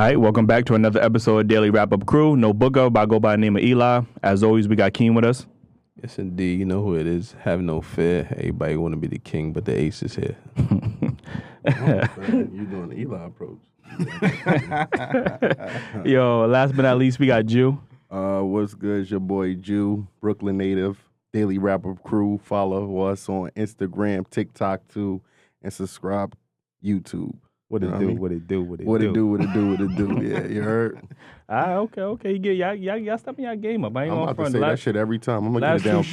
All right, welcome back to another episode of Dailyrapupcrew. No booker, but I go by the name of Eli. As always, we got Keem with us. Yes, indeed. You know who it is. Have no fear. Everybody want to be the king, but the ace is here. You're doing the Eli approach. Yo, last but not least, we got Jew. What's good? It's your boy Jew, Brooklyn native, Dailyrapupcrew. Follow us on Instagram, TikTok too, and subscribe YouTube. What it do? What it do? What it do? Yeah, you heard? Okay. Y'all stepping y'all game up. I ain't I'm gonna about to front. say that shit every time. I'm gonna get it down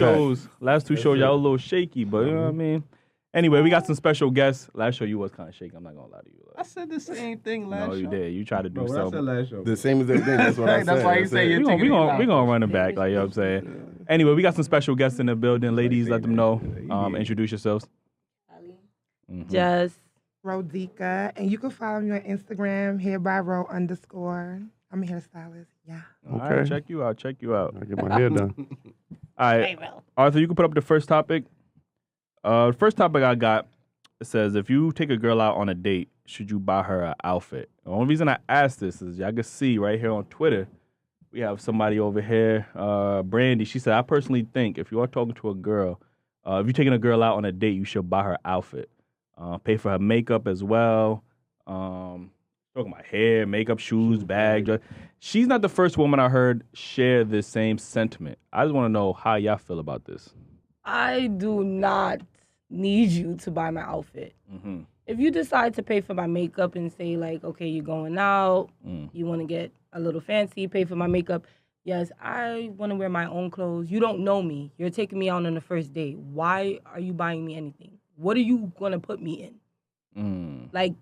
Last two shows, y'all a little shaky, but you know what I mean? Anyway, we got some special guests. Last show you was kind of shaky. I'm not gonna lie to you. I said the same thing last show. No, you did. You tried to do What I something. said last show. The same as everything. That's what I said. That's why you say you're we gonna run it back, like you know what I'm saying. Anyway, we got some special guests in the building. Ladies, let them know. Introduce yourselves. Just Rodika, and you can follow me on Instagram, hairbyro_. I'm a hairstylist. Yeah. Okay. All right, check you out. I get my hair done. All right, Arthur, you can put up the first topic. The first topic I got says, if you take a girl out on a date, should you buy her an outfit? The only reason I asked this is y'all can see right here on Twitter, we have somebody over here, Brandy. She said, I personally think if you are talking to a girl, if you're taking a girl out on a date, you should buy her outfit. Pay for her makeup as well. Talking about hair, makeup, shoes, bag. She's not the first woman I heard share this same sentiment. I just want to know how y'all feel about this. I do not need you to buy my outfit. Mm-hmm. If you decide to pay for my makeup and say like, okay, you're going out, you want to get a little fancy, pay for my makeup. Yes, I want to wear my own clothes. You don't know me. You're taking me out on the first date. Why are you buying me anything? What are you going to put me in? Like,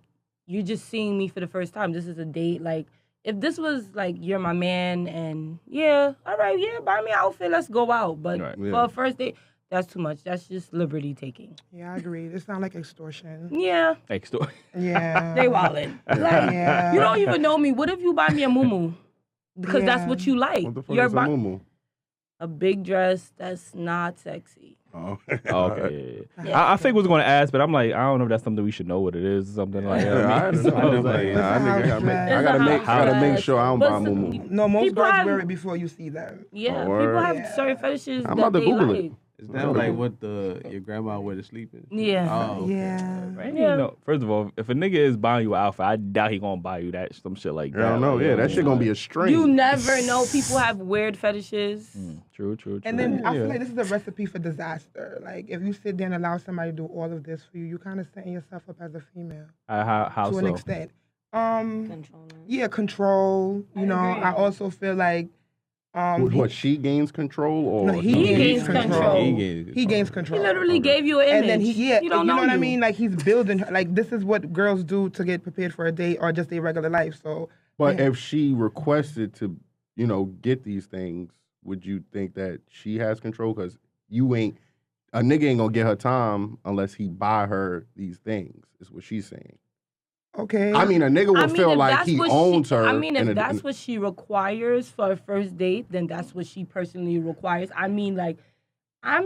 you're just seeing me for the first time. This is a date. Like, if this was, like, you're my man and, yeah, all right, yeah, buy me an outfit, let's go out. But for a first date, that's too much. That's just liberty taking. Yeah, I agree. It sounds like extortion. Yeah. Extortion. Yeah. They wildin'. Like, you don't even know me. What if you buy me a muumuu? Because that's what you like. What the fuck is a muumuu? A big dress that's not sexy. Oh, okay. Yeah. I think was going to ask, but I'm like, I don't know if that's something we should know what it is or something like that. I gotta make sure I don't buy a muumuu. No, most girls wear it before you see them. Yeah, people have certain fetishes I'm that about to they Google like. it. Is that like what your grandma wear to sleep in? Yeah. Oh, okay. Yeah. Right? You know, first of all, if a nigga is buying you an outfit, I doubt he gonna buy you some shit like that. I don't know. Yeah, that shit gonna be a string. You never know. People have weird fetishes. True. And then I feel like this is a recipe for disaster. Like, if you sit there and allow somebody to do all of this for you, you kind of setting yourself up as a female. How to so? an extent. Controlling. Yeah, control. You know, I also feel like what, she gains control, or no, he gains control. He gains control. He literally gave you an image. And then you don't know what I mean? Like, he's building, like, this is what girls do to get prepared for a date or just their regular life. So, but if she requested to, get these things, would you think that she has control? Because a nigga ain't gonna get her time unless he buy her these things, is what she's saying. Okay. I mean, a nigga would feel like he owns her. I mean, if that's what she requires for a first date, then that's what she personally requires. I mean, like, I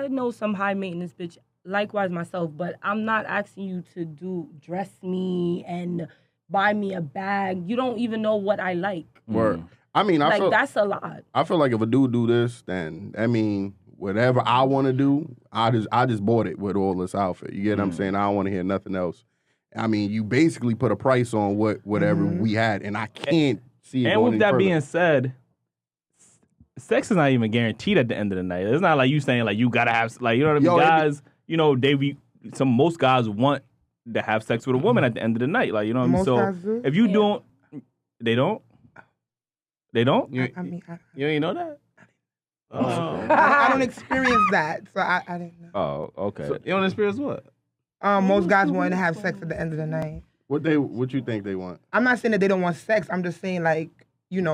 know some high maintenance bitch, likewise myself, but I'm not asking you to dress me and buy me a bag. You don't even know what I like. Word. I mean, that's a lot. I feel like if a dude do this, then, I mean, whatever I want to do, I just bought it with all this outfit. You get what I'm saying? I don't want to hear nothing else. I mean, you basically put a price on whatever we had, and I can't see it and going with that further. being said, sex is not even guaranteed at the end of the night. It's not like you saying, like, you got to have, like, you know what I mean? Guys, most guys want to have sex with a woman at the end of the night. Like, you know what I mean? So guys do. if you don't, they don't? They don't? You ain't know that? I don't experience that, so I didn't know. Oh, okay. So, you don't experience what? Most guys want to have sex at the end of the night. What you think they want? I'm not saying that they don't want sex. I'm just saying, like,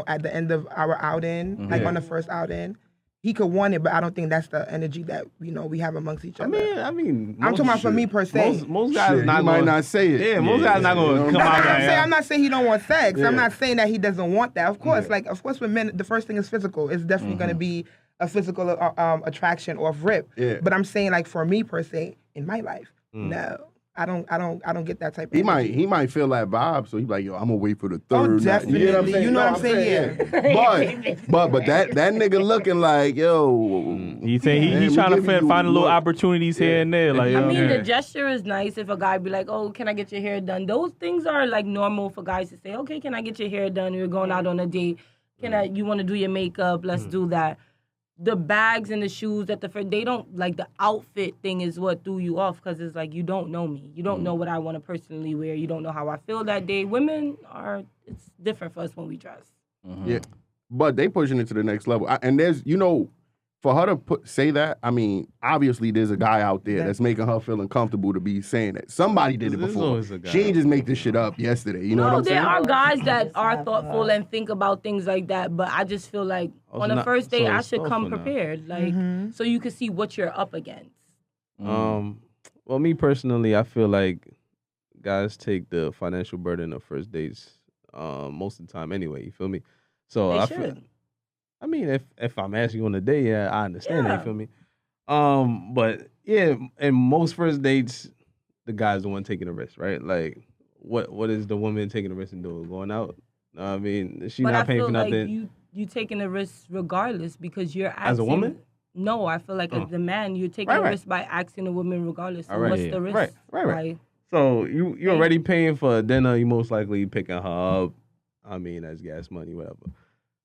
at the end of our outing, like on the first outing, he could want it, but I don't think that's the energy that we have amongst each other. I mean, I'm talking about for me per se. Most guys might not say it. Yeah, most guys not gonna come out there. I'm not saying he don't want sex. Yeah. I'm not saying that he doesn't want that. Of course, with men, the first thing is physical. It's definitely going to be a physical attraction off rip. Yeah. But I'm saying, like, for me per se, in my life, no. I don't get that type of He energy. might feel that vibe, so he's like, yo, I'm gonna wait for the third. Oh, night. definitely. You know what I'm saying? You know what I'm saying? Yeah. But that nigga looking like, yo. He say he's trying to find a little opportunities here and there. Like, I mean, the gesture is nice. If a guy be like, "Oh, can I get your hair done?" Those things are like normal for guys to say. Okay, can I get your hair done? We're going out on a date. You want to do your makeup? Let's do that. The bags and the shoes at the first, they don't, like, the outfit thing is what threw you off, because it's like, you don't know me. You don't know what I want to personally wear. You don't know how I feel that day. Women it's different for us when we dress. Yeah, but they pushing it to the next level. And there's, for her to say that, I mean, obviously there's a guy out there that's making her feel uncomfortable to be saying that. Somebody did it before. She ain't just make this shit up yesterday. You know what I'm saying? There are guys that are thoughtful and think about things like that, but I just feel like on a first date, I should come prepared, like, so you can see what you're up against. Well, me personally, I feel like guys take the financial burden of first dates most of the time anyway. You feel me? So They should. I mean, if I'm asking you on a date, yeah, I understand that, you feel me? But yeah, in most first dates, the guy's the one taking the risk, right? Like, what is the woman taking the risk and doing? Going out? I mean, she's not paying for nothing. Like you taking a risk regardless, because you're asking. As a woman? No, I feel like as the man, you're taking a risk by asking a woman regardless. So what's the risk? Right. So you're already paying for a dinner. You most likely picking her up. I mean, that's gas money, whatever.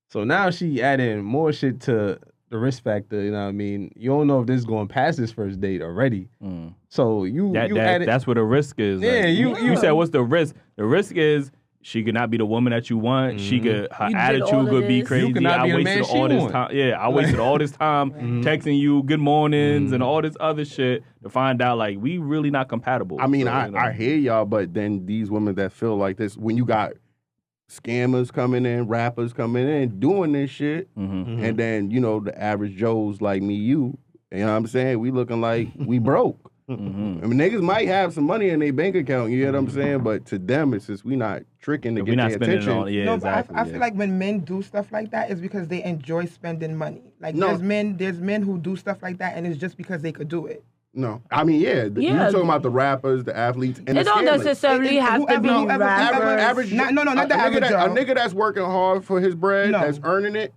So now she adding more shit to the risk factor. You know what I mean? You don't know if this is going past this first date already. So that's what the risk is. Yeah, like, you said, what's the risk? The risk is she could not be the woman that you want. She could, her attitude could be crazy. You could not be the man she this want. time. Yeah, I wasted all this time texting you good mornings and all this other shit to find out like we really not compatible. I mean, I hear y'all, but then these women that feel like this, when you got scammers coming in, rappers coming in, doing this shit, and then, the average Joes like me, you know what I'm saying? We looking like we broke. I mean, niggas might have some money in their bank account, you know what I'm saying? But to them, it's just we not tricking to get their attention. But I feel like when men do stuff like that, it's because they enjoy spending money. Like, there's men who do stuff like that, and it's just because they could do it. No, I mean, you're talking about the rappers, the athletes, and it don't necessarily have to be average. Not the average. A nigga that's working hard for his bread, that's earning it,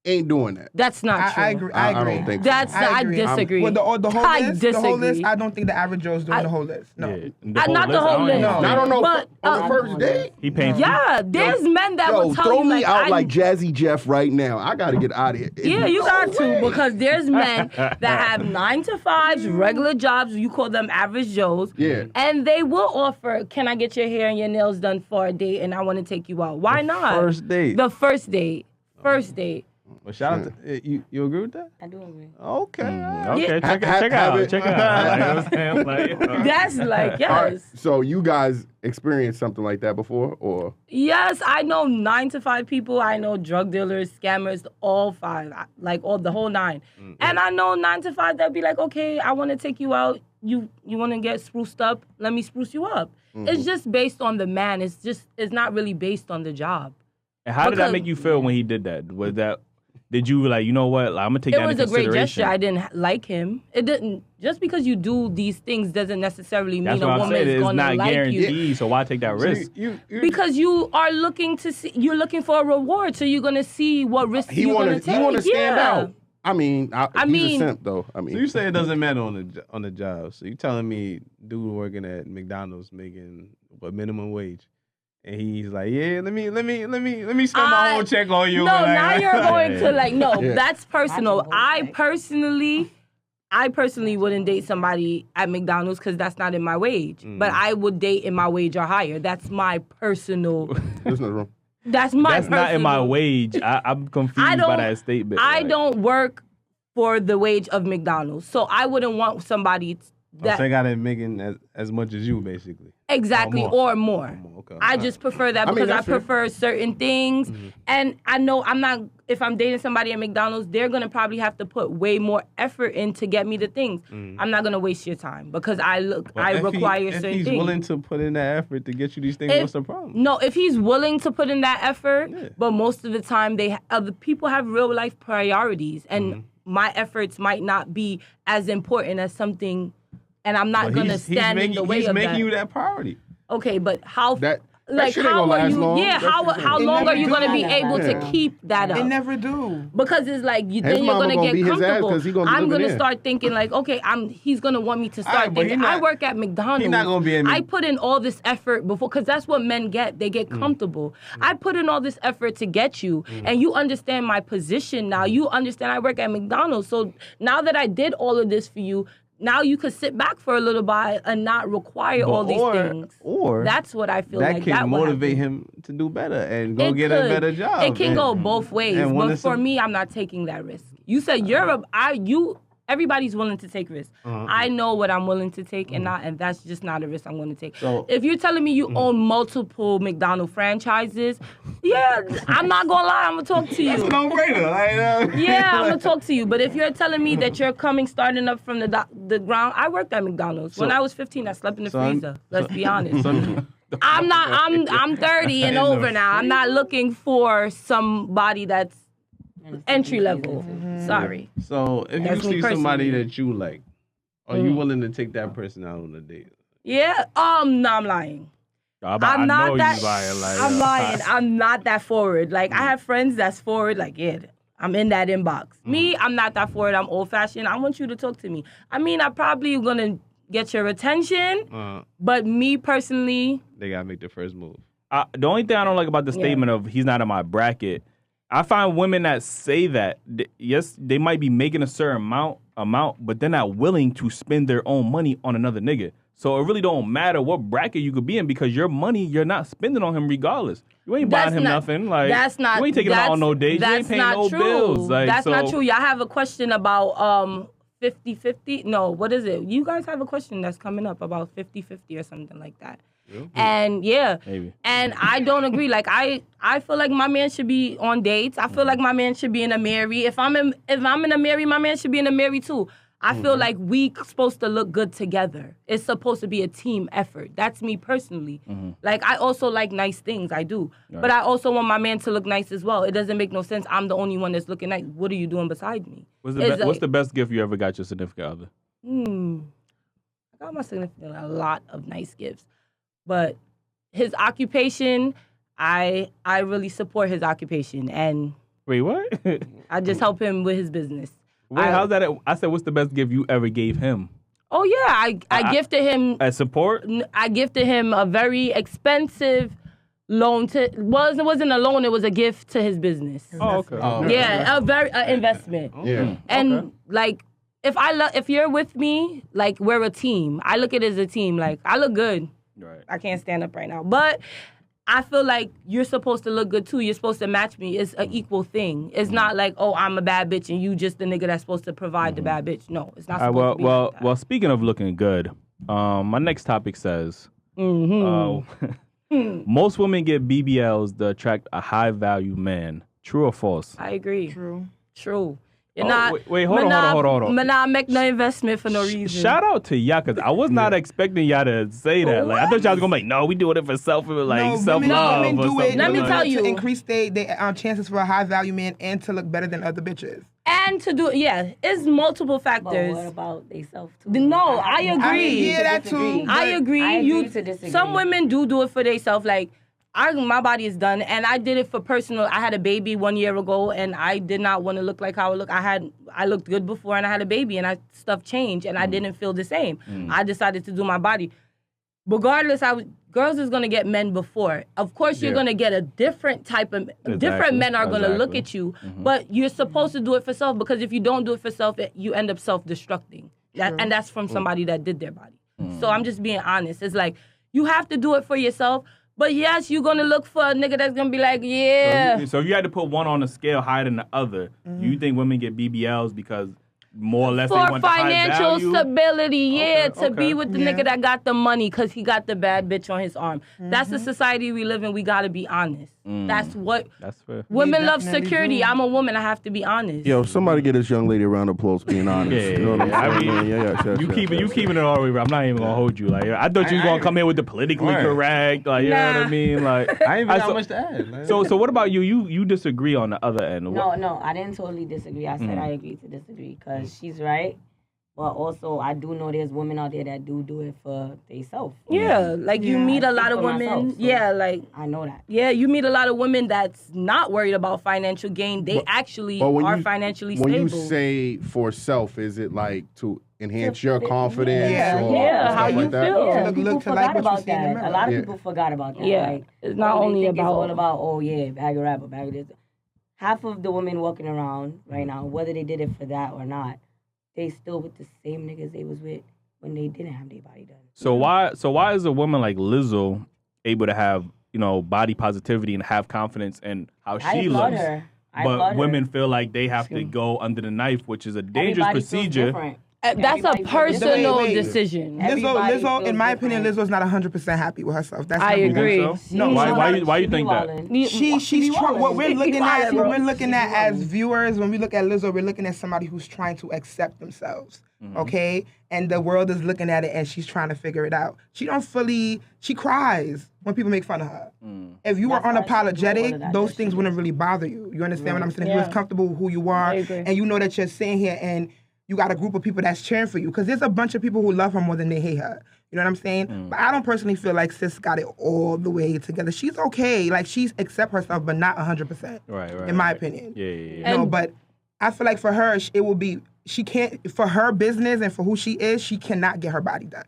ain't doing that. That's not true. I agree. I don't think so. I disagree. With the whole list, disagree. the whole list, I don't think the average Joe's doing the whole list. No. Not the whole list. I don't know. But, on the first date? He paying for Yeah, there's men that will tell throw you, me out like Jazzy Jeff right now. I got to get out of here. Yeah, you got to, because there's men that have 9 to 5s, regular jobs, you call them average Joes, and they will offer, can I get your hair and your nails done for a date, and I want to take you out. Why not? First date. The first date. First date. Well, shout out to you. Agree with that? I do agree. Okay. Okay, check out. You know what I'm saying? Like, That's like, yes. Right, so you guys experienced something like that before, or? Yes, I know 9 to 5 people. I know drug dealers, scammers, all 5, like the whole 9. And I know 9 to 5 that be like, okay, I want to take you out. You want to get spruced up? Let me spruce you up. It's just based on the man. It's not really based on the job. And how did that make you feel when he did that? Was that? Did you like, you know what? Like, I'm gonna take that into consideration. It was a great gesture. I didn't like him. It didn't. Just because you do these things doesn't necessarily mean a woman is going to like you. It's not guaranteed. So why take that risk? Because you are looking to see. You're looking for a reward, so you're gonna see what risk you're gonna take. He want to stand out. I mean, he's a simp though. I mean, so you say it doesn't matter on the job. So you telling me dude working at McDonald's making what, minimum wage? And he's like, yeah, let me spend my whole check on you. No, now you're going to that's personal. I personally wouldn't date somebody at McDonald's because that's not in my wage. But I would date in my wage or higher. That's my personal. There's nothing wrong. That's not in my wage. I'm confused by that statement. I don't work for the wage of McDonald's, so I wouldn't want somebody that they got it making as much as you, basically. Exactly, or more. Okay. I just prefer that because I prefer certain things. And I know if I'm dating somebody at McDonald's, they're going to probably have to put way more effort in to get me the things. I'm not going to waste your time because I require certain things. If he's willing to put in that effort to get you these things, what's the problem? No, if he's willing to put in that effort, but most of the time other people have real life priorities and my efforts might not be as important as something and I'm not gonna stand in the way of that. He's making you that priority. Okay, but how? That like shit ain't how gonna are last you? long. Yeah, how long are you gonna be able to keep that up? They never do. Because it's like then you're mama gonna gonna get be his ass comfortable. 'cause he gonna be I'm living gonna there. start thinking like, okay, he's gonna want me to start Alright, but thinking. I work at McDonald's. He's not gonna be in. I put in all this effort before, because that's what men get. They get comfortable. I put in all this effort to get you, and you understand my position now. You understand I work at McDonald's. So now that I did all of this for you, now you could sit back for a little while and not require all these things. Or that's what I feel that like can that motivate him to do better and go get a better job. It can go both ways, but for me, I'm not taking that risk. You said everybody's willing to take risks. I know what I'm willing to take, and that's just not a risk I'm going to take. So, if you're telling me you own multiple McDonald's franchises, yeah, I'm not gonna lie, I'm gonna talk to you. That's a no-brainer. Yeah, I'm gonna talk to you. But if you're telling me that you're starting up from the ground, I worked at McDonald's. When I was 15, I slept in the freezer. Let's be honest. I'm 30 and over now. I'm not looking for somebody that's entry level. Sorry. So if That's you me see somebody personally. that you like, are you willing to take that person out on a date? Yeah. No, I'm lying. I'm not that. I'm lying. I'm not that forward. Like I have friends that's forward. Like I'm in that inbox. Me, I'm not that forward. I'm old fashioned. I want you to talk to me. I mean, I'm probably gonna get your attention, but me personally, they gotta make the first move. The only thing I don't like about the statement of he's not in my bracket, I find women that say that, yes, they might be making a certain amount, but they're not willing to spend their own money on another nigga. So it really don't matter what bracket you could be in, because your money, you're not spending on him regardless. You ain't buying him nothing. Like, that's not. You ain't taking him out on no dates. You ain't paying no bills. Like, that's not true. Y'all have a question about 50-50? No, what is it? You guys have a question that's coming up about 50-50 or something like that. And maybe. And I don't agree. Like I feel like my man should be on dates. I feel like my man should be in a marry. If I'm in a marry, my man should be in a marry too. I feel like we supposed to look good together. It's supposed to be a team effort. That's me personally. Like I also like nice things. I do, but I also want my man to look nice as well. It doesn't make no sense. I'm the only one that's looking nice. What are you doing beside me? What's the best gift you ever got your significant other? I got my significant a lot of nice gifts. But his occupation, I really support his occupation, and wait, what? I just help him with his business. Wait, how's that? I said, what's the best gift you ever gave him? Oh yeah, I gifted him as support. I gifted him a very expensive loan it wasn't a loan, it was a gift to his business. Oh, okay. Yeah, a very investment. Yeah, and like. If you're with me, like we're a team. I look at it as a team. Like I look good. Right. I can't stand up right now. But I feel like you're supposed to look good too. You're supposed to match me. It's an equal thing. It's not like, oh, I'm a bad bitch and you just the nigga that's supposed to provide the bad bitch. No, it's not supposed to be like that. Well, speaking of looking good, my next topic says most women get BBLs to attract a high value man. True or false? I agree. True. You're wait, hold on. But not make no investment for no reason. Shout out to y'all, because I was not expecting y'all to say that. Like, I thought y'all was gonna be like, no, we doing it for self-love. Women do it. Let me tell you, to increase their chances for a high value man and to look better than other bitches. And to do, it's multiple factors. But what about they self too? No, I agree. I mean, that too. I agree. I agree to disagree. Some women do it for themselves. Like, my body is done, and I did it for personal. I had a baby 1 year ago, and I did not want to look like how I look. I looked good before, and I had a baby, and stuff changed, and I didn't feel the same. I decided to do my body. Regardless, girls is gonna get men before. Of course, you're gonna get a different type of different men are gonna look at you, but you're supposed to do it for self, because if you don't do it for self, you end up self-destructing, and that's from somebody that did their body. So I'm just being honest. It's like you have to do it for yourself. But yes, you're going to look for a nigga that's going to be like, yeah. So if you had to put one on a scale higher than the other, do you think women get BBLs because more or less they want the high financial value? stability, to be with the nigga that got the money because he got the bad bitch on his arm. That's the society we live in. We got to be honest. That's fair. Women love security. Do. I'm a woman. I have to be honest. Yo, somebody get this young lady a round of applause being honest. Yeah, you know what I'm saying? Yeah. You keeping it all the way around. I'm not even gonna hold you. Like, I thought you was gonna come in with the politically correct. Like, you know what I mean? Like, I ain't even got much to add. Man. So what about you? You disagree on the other end? No, I didn't totally disagree. I said I agree to disagree because she's right. But also, I do know there's women out there that do it for themselves. Yeah, like you meet a lot of women. Myself, so yeah, like I know that. Yeah, you meet a lot of women that's not worried about financial gain. They actually are financially stable. When you say for self, is it like to enhance your confidence? Yeah. Or How stuff you like that? feel. Yeah, Look people to forgot like what you about see in the that. mirror. A lot of Yeah. people forgot about that. Yeah, Like, it's not they only think about- it's all about, oh yeah, bag of rap or bag of this. Half of the women walking around right now, whether they did it for that or not, they still with the same niggas they was with when they didn't have their body done. So why is a woman like Lizzo able to have, body positivity and have confidence in how I she applaud looks? her. I But applaud women her. feel like they have to go under the knife, which is a dangerous Everybody feels procedure. different. That's a Everybody feels personal Wait. decision. Everybody Lizzo, in feels my opinion, different. Lizzo's not 100% happy with herself. That's I number one. agree. So? No, Why you She think be that? wildin'. She's trying. What we're looking at, bro. as viewers, when we look at Lizzo, we're looking at somebody who's trying to accept themselves. Okay, and the world is looking at it, and she's trying to figure it out. She cries when people make fun of her. If you were That's why she do all of unapologetic, that those that things she wouldn't really bother you. You understand what I'm saying? If you Yeah. was comfortable with who you are, I agree. and you know that you're sitting here and you got a group of people that's cheering for you, because there's a bunch of people who love her more than they hate her. You know what I'm saying? But I don't personally feel like sis got it all the way together. She's okay. Like, she's accept herself, but not 100%. Right. In my opinion. Yeah. No, but I feel like for her, it will be, she can't, for her business and for who she is, she cannot get her body done.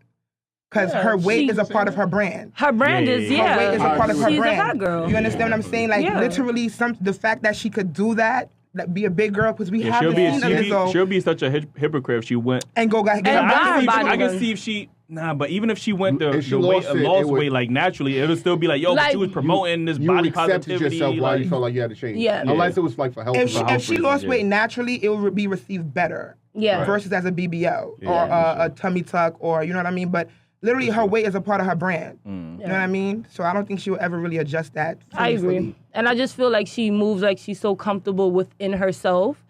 Because her weight is a part of her brand. Her brand is, Her weight is a part of her She's brand. a fat girl. You understand what I'm saying? Like, Yeah. literally, the fact that she could do that, like, be a big girl, because we Yeah, haven't seen a Lizzo she'll be such a hypocrite if she went. and go get And her got her body. body I can done. see if she. Nah, but even if she went the If she weight, lost it, lost it would- weight, like naturally, it'll still be like, yo, but Like, you was promoting this You body accepted positivity. yourself while you like, felt like you had to change. Yeah. Unless it was like for health. If she lost yeah. weight naturally, it would be received better. Yeah. Versus as a BBL or Yeah, a tummy tuck, or you know what I mean. But literally, her weight is a part of her brand. You know what I mean. So I don't think she will ever really adjust that. I agree. fully. And I just feel like she moves like she's so comfortable within herself.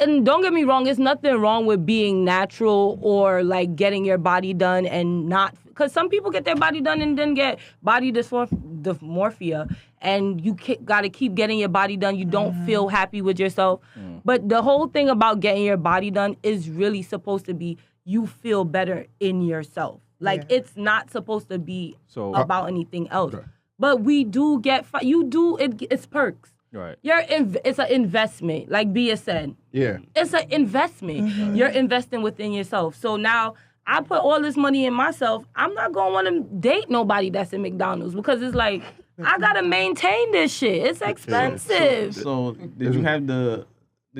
And don't get me wrong, there's nothing wrong with being natural or like getting your body done and not, because some people get their body done and then get body dysmorphia, and you got to keep getting your body done. You don't feel happy with yourself. But the whole thing about getting your body done is really supposed to be you feel better in yourself. Like, it's not supposed to be about anything else. But we do get, it's perks. Right. It's an investment, like Bia said. Yeah. It's an investment. You're investing within yourself. So now I put all this money in myself. I'm not gonna want to date nobody that's in McDonald's, because it's like I gotta maintain this shit. It's expensive. So did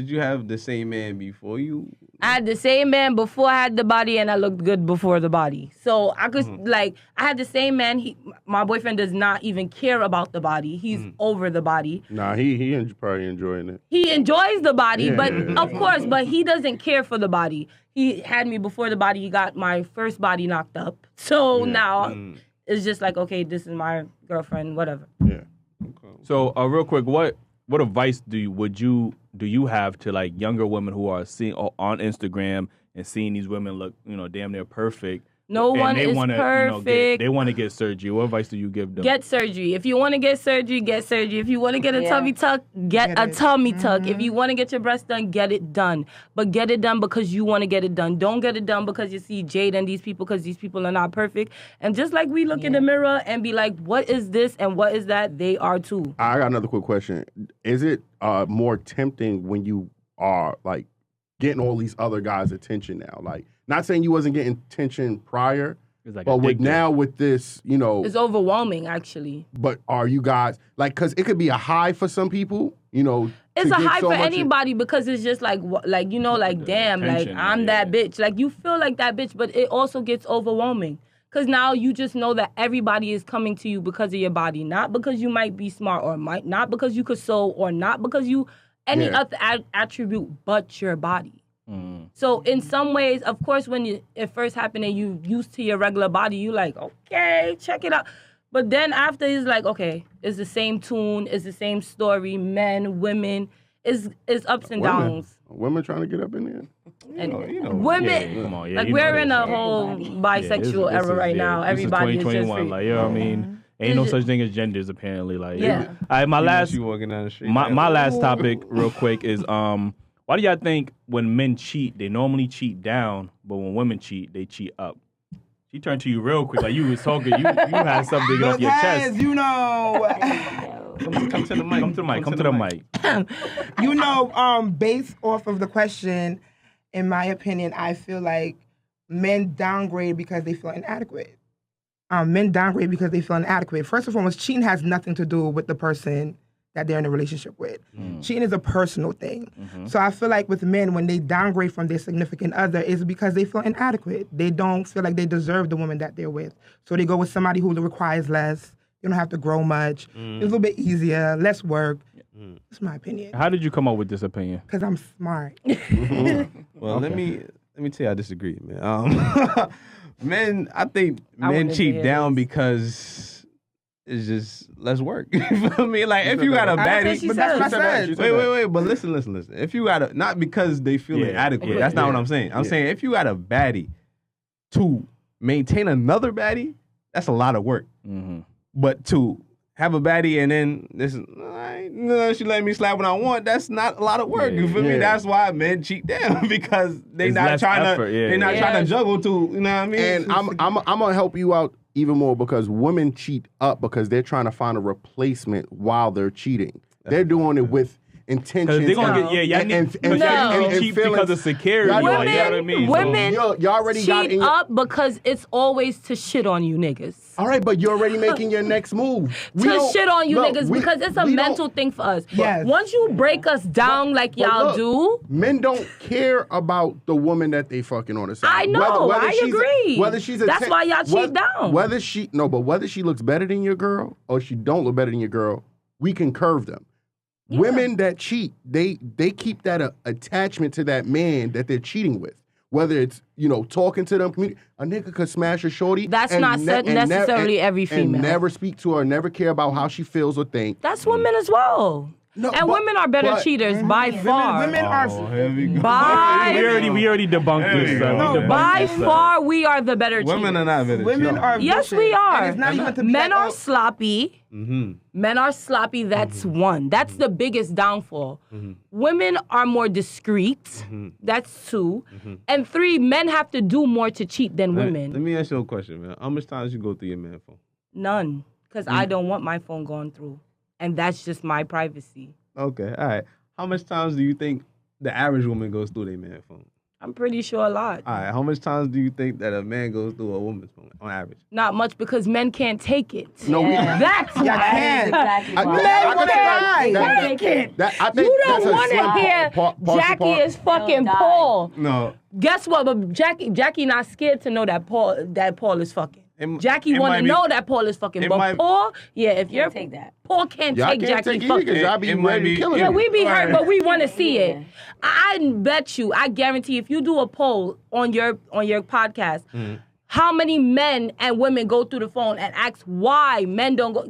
you have the same man before you? I had the same man before I had the body, and I looked good before the body. So I could I had the same man. My boyfriend does not even care about the body. He's over the body. Nah, he probably enjoying it. He enjoys the body, Yeah, but yeah. of course, but he doesn't care for the body. He had me before the body. He got my first body knocked up. So now it's just like, okay, this is my girlfriend, whatever. Yeah. So, real quick, what advice do you have to like younger women who are seeing on Instagram and seeing these women look, damn near perfect? No and one they is wanna, perfect. they want to get surgery. What advice do you give them? Get surgery. If you want to get surgery, get surgery. If you want to get a tummy tuck, get a it. tummy tuck. If you want to get your breast done, get it done. But get it done because you want to get it done. Don't get it done because you see Jade and these people, because these people are not perfect. And just like we look in the mirror and be like, what is this and what is that? They are too. I got another quick question. Is it more tempting when you are like getting all these other guys' attention now? Like, not saying you wasn't getting attention prior, Like but with addictive. now with this, It's overwhelming, actually. But are you guys like? Because it could be a high for some people, It's to a get high so for much- anybody, because it's just like damn, like attention, I'm that bitch. Like, you feel like that bitch, but it also gets overwhelming. Because now you just know that everybody is coming to you because of your body, not because you might be smart or not because you could sew or not because you any other attribute but your body. So in some ways, of course, when it first happened and you used to your regular body, you like, okay, check it out. But then after, it's like, okay, it's the same tune, it's the same story, men, women, it's ups and downs. Women trying to get up in there. And Yeah, women, come on, yeah, like you we're know in this. a whole This bisexual era is- right now. this is Everybody is just 2021, free. like, I mean, ain't no such thing as genders apparently. Like, Yeah. All right, my last You walking down the street. my last topic, real quick, is Why do y'all think when men cheat, they normally cheat down, but when women cheat, they cheat up? She turned to you real quick, like you was talking. You had something to get off your chest. You know, Come to the mic. Come to the mic. you know, based off of the question, in my opinion, I feel like men downgrade because they feel inadequate. Men downgrade because they feel inadequate. First and foremost, cheating has nothing to do with the person that they're in a relationship with. Cheating is a personal thing. So I feel like with men, when they downgrade from their significant other, it's because they feel inadequate. They don't feel like they deserve the woman that they're with. So they go with somebody who requires less. You don't have to grow much. It's a little bit easier, less work. That's my opinion. How did you come up with this opinion? Because I'm smart. Well, let me tell you, I disagree, man. I think men cheat down because it's just less work. You feel me? Like if you got a baddie, but that's what I said. Wait. But listen. If you got not because they feel inadequate. That's not what I'm saying. I'm saying if you got a baddie to maintain another baddie, that's a lot of work. But to have a baddie and then she let me slap when I want, that's not a lot of work. You feel me? That's why men cheat down because they're not trying to juggle too. You know what I mean? And I'm gonna help you out even more because women cheat up because they're trying to find a replacement while they're cheating. They're doing it with intentions. They're gonna get cheat because of security. You know what I mean? Women you already got cheat up because it's always to shit on you niggas. All right, but you're already making your next move. Shit on you niggas because it's a mental thing for us. Yes. Once you break us down like y'all do. Men don't care about the woman that they fucking on the side. I know, I agree. Whether she's That's why y'all cheat down. Whether she looks better than your girl or she don't look better than your girl, we can curve them. Yeah. Women that cheat, they keep that attachment to that man that they're cheating with. Whether it's, talking to them, a nigga could smash a shorty. That's not necessarily every female. And never speak to her, never care about how she feels or think. That's women as well. No, women are better cheaters by far. Women are. We already debunked this. By far, we are the better cheaters. Women are not better. Women are. Yes, we are. And it's not even to be Men are sloppy. Men are sloppy. That's one. That's the biggest downfall. Women are more discreet. That's two. And three, men have to do more to cheat than women. Let me ask you a question, man. How much times you go through your man's phone? None, because I don't want my phone going through. And that's just my privacy. Okay, all right. How much times do you think the average woman goes through their man's phone? I'm pretty sure a lot. All right. How much times do you think that a man goes through a woman's phone on average? Not much because men can't take it. No, that's why. Exactly. Men can't. You don't want to hear Jackie is fucking Paul. No. Guess what? But Jackie not scared to know that Paul is fucking. Jackie want to know that Paul is fucking. But Paul, if you're take that. Paul can't take Jackie fucking. Y'all be ready to kill him. Yeah, we be hurt, but we want to see it. I bet you, I guarantee, if you do a poll on your podcast, how many men and women go through the phone and ask why men don't go?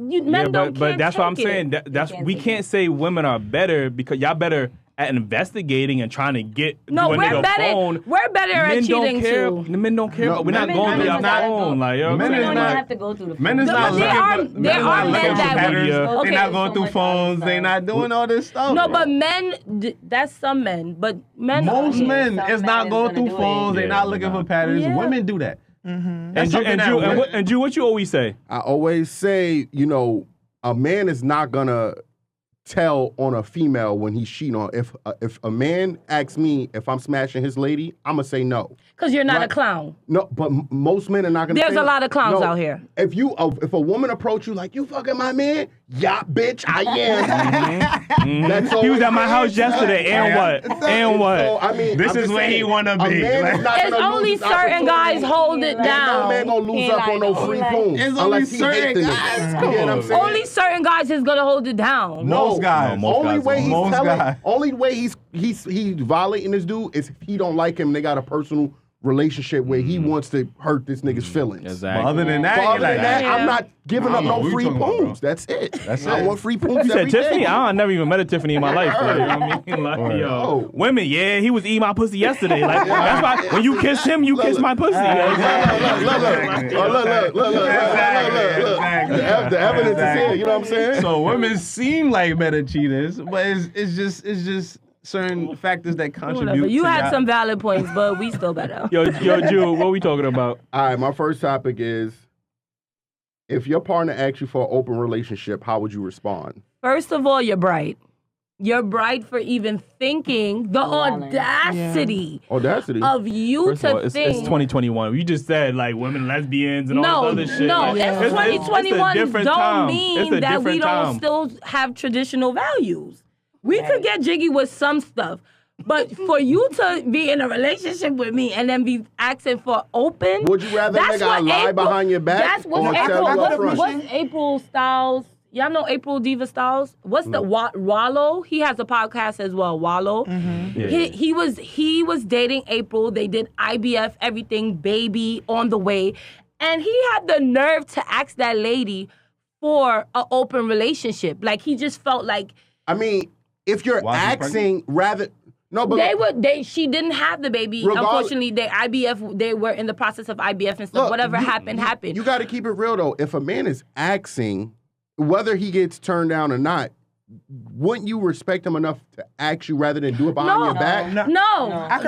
But that's what I'm saying. We can't say women are better because y'all better at investigating and trying to get we're better at cheating too. The men don't care. No, we're not going through your phone. Men don't have to go through the phone. Men is not looking. There are men that they're not going through phones. They're not doing all this stuff. No, but men. That's some men. But men. Most men is not going through phones. They're not looking for patterns. Women do that. And Drew, what you always say? I always say, a man is not gonna tell on a female when he's cheating on. If a man asks me if I'm smashing his lady, I'm gonna say no. Because you're not a clown. No, but most men are not gonna. There's a lot of clowns out here. If a woman approach you like, you fucking my man, yeah, bitch, I am. That's all. He was at my house yesterday. And what? So, I mean, this is where he wanna be. It's only certain guys hold it down. No man gonna lose up on no free poom. It's only certain guys. Only certain guys is gonna hold it down. Most guys. Only way he's violating this dude is if he don't like him. They got a personal relationship where he wants to hurt this nigga's feelings. Exactly. But other than that, I'm not giving up no free pooms. That's it. I want free pooms. You said Tiffany? I never even met a Tiffany in my life. You know what I mean? Women, he was eating my pussy yesterday. Like that's why when you kiss him, you kiss my pussy. Look. The evidence is here. You know what I'm saying? So women seem like better cheaters, but it's just certain factors that contribute. Whatever. You to had that. some valid points, but we still better. Yo, Drew, what are we talking about? All right, my first topic is, if your partner asks you for an open relationship, how would you respond? First of all, you're bright. You're bright for even thinking the audacity of you First of all, to think. it's 2021. You just said like women, lesbians, and all No, this other shit. no, Like, it's it's a 2021 different don't time. mean It's a that we different don't time. still have traditional values. We could get jiggy with some stuff. But for you to be in a relationship with me and then be asking for open, Would you rather that's nigga what lie behind your back That's or what's tell you up front? what's April Styles? Y'all know April Diva Styles? What's the Wallow? He has a podcast as well. Wallow. Yeah. He was dating April. They did IBF, everything, baby on the way, and he had the nerve to ask that lady for an open relationship. Like he just felt like I mean, if you're Why is he asking rather... No, but she didn't have the baby. Regardless- Unfortunately, they were in the process of IBF and stuff. Look, Whatever happened. You got to keep it real, though. If a man is asking, whether he gets turned down or not, wouldn't you respect him enough to ask you rather than do it behind your back? No. I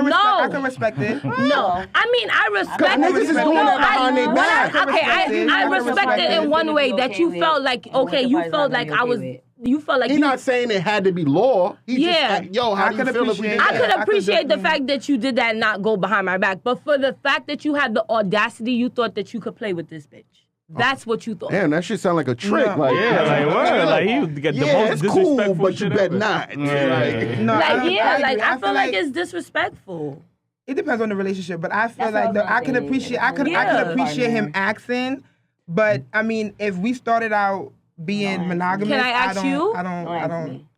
can respect it. No, I mean I respect. niggas is doing that behind their back. I respect it in one way that you felt like you felt like I was. You felt like He's not saying it had to be law. He Yeah. just, yo, how do you feel if we did I that? could appreciate the fact that you did that and not go behind my back, but for the fact that you had the audacity, you thought that you could play with this bitch. That's what you thought. Damn, that shit sound like a trick. No. Like, Yeah, like what? Like he would get the most it's cool, disrespectful but you shit bet ever. not. Yeah. No, I feel like it's disrespectful. It depends on the relationship, but I feel That's like what I could I'm saying. appreciate I could Yeah. appreciate him asking, but I mean, if we started out being monogamous, Can I ask you?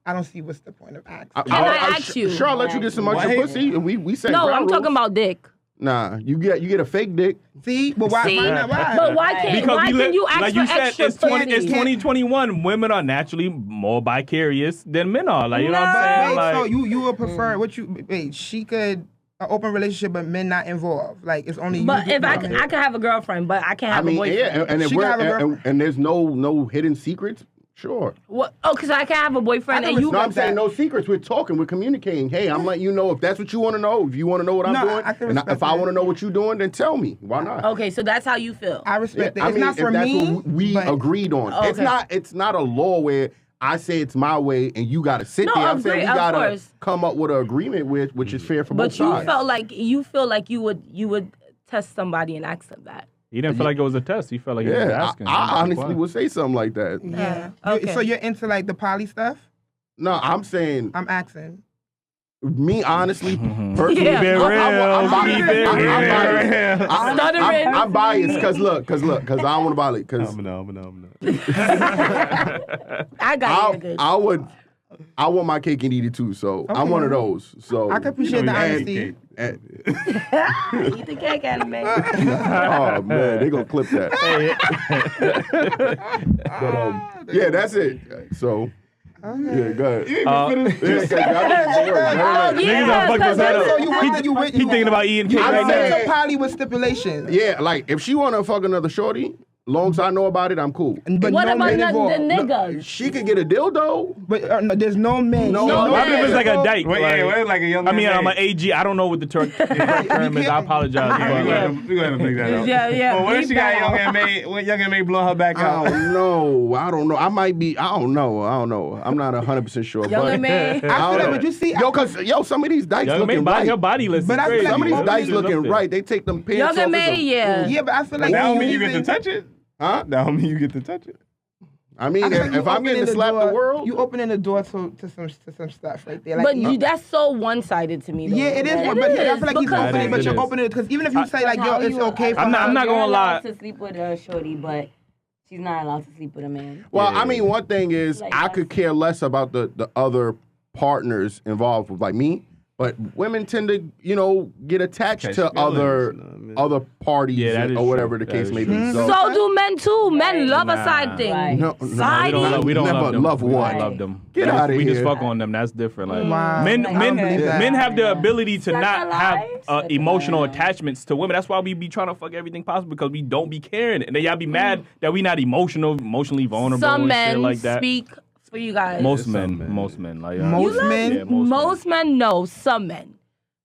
I don't see what's the point of asking. Can I ask you? Sure, I'll let you get some extra Why? pussy, and we say No, ground I'm talking rules. about dick. Nah, you get a fake dick. See, but why? See? Why not? Why? But why can't you ask like for you said, extra it's pussy? it's 2021. Women are naturally more vicarious than men are. Like you know what I'm But saying? wait, Like, so you would prefer what you wait? She could an open relationship, but men not involved. Like it's only. But you if I could have a girlfriend, but I can't I have mean, a boyfriend. yeah, and if She we're can have a and, girlfriend. and there's no hidden secrets. Sure. What? Oh, because I can have a boyfriend I and can you. No, I'm respect saying that. no secrets. We're talking. We're communicating. Hey, I'm letting you know if that's what you want to know. If you want to know what I'm No, doing, I can and respect if I that. want to know what you're doing, then tell me. Why not? Okay, so that's how you feel. I respect Yeah, it. It's not for if that's me. what we but agreed on. Okay. It's not a law where I say it's my way and you got to sit No, there. I'm saying agree, we of got to course. come up with an agreement which is fair for But both you sides. felt like you would test somebody and ask them that. he didn't feel like it was a test. He felt like he was Yeah, asking. I honestly would say something like that. yeah. Okay. So you're into like the poly stuff? No, I'm saying I'm asking. me honestly, personally, Yeah. Keep it real. Keep it real. Stuttering. I'm biased because I don't want to violate. Because No. I got you good. I want my cake and eat it too. So I'm Okay. one of those. So I can appreciate the honesty. Eat the cake, anime. Oh man, they gonna clip that. But yeah, that's it. So yeah, go ahead. Niggas gonna fuck his head So you up. with you with He thinking about eating cake I'm right saying- now. It's a poly with stipulations. Yeah, like if she wanna fuck another shorty, long as I know about it, I'm cool. But What no about men the involved. niggas? She could get a dildo. But no, there's no men. No, No, What if it's like a So- date? Wait, like a young I mean, man. I'm an AG. I don't know what the correct term is. I apologize. We're But, gonna have to figure that out. Yeah. Well, what if Deep she got down. young and May blow her back I out? don't know. I don't know. I might be. I don't know. I'm not 100% sure. Young but and May. I feel like, but you see, some of these dykes Young looking man, right. your body list But is I feel crazy. like Some of these most dykes is up looking there. right. They take them pants Young off. and May, yeah. yeah, but I feel like That don't mean you even- get to touch it. Huh? That don't mean you get to touch it. I mean, I feel like you if I'm getting opening to slap door- the world, you opening the door to some stuff right there. Like, But that's so one-sided to me. Though. yeah, it is. It But I is, feel like he's because- opening, but It you're is. opening it because even if you say like, yo, it's okay for I'm not her- gonna You're lie. allowed to sleep with a shorty, but she's not allowed to sleep with a man. well, Yeah. I mean, one thing is Like, I could care less about the other partners involved with like me, but women tend to get attached Catch to feelings, other you know what I mean? other parties Yeah, that is or whatever true. the That case is may true. be. So do men too. Men love a Nah. side thing. Right. No, Side We don't never love them. love We what? don't love them. Get We just- outta We just here. fuck on them. That's different. Like Wow. men, I don't believe that. men have the ability to Such not a have lie. Such a emotional lie. attachments to women. That's why we be trying to fuck everything possible because we don't be caring, and then y'all be mad that we not emotionally vulnerable Some and men shit like that. speak for you guys? Most men. Like, Most men? Yeah, Most men, no. Some men.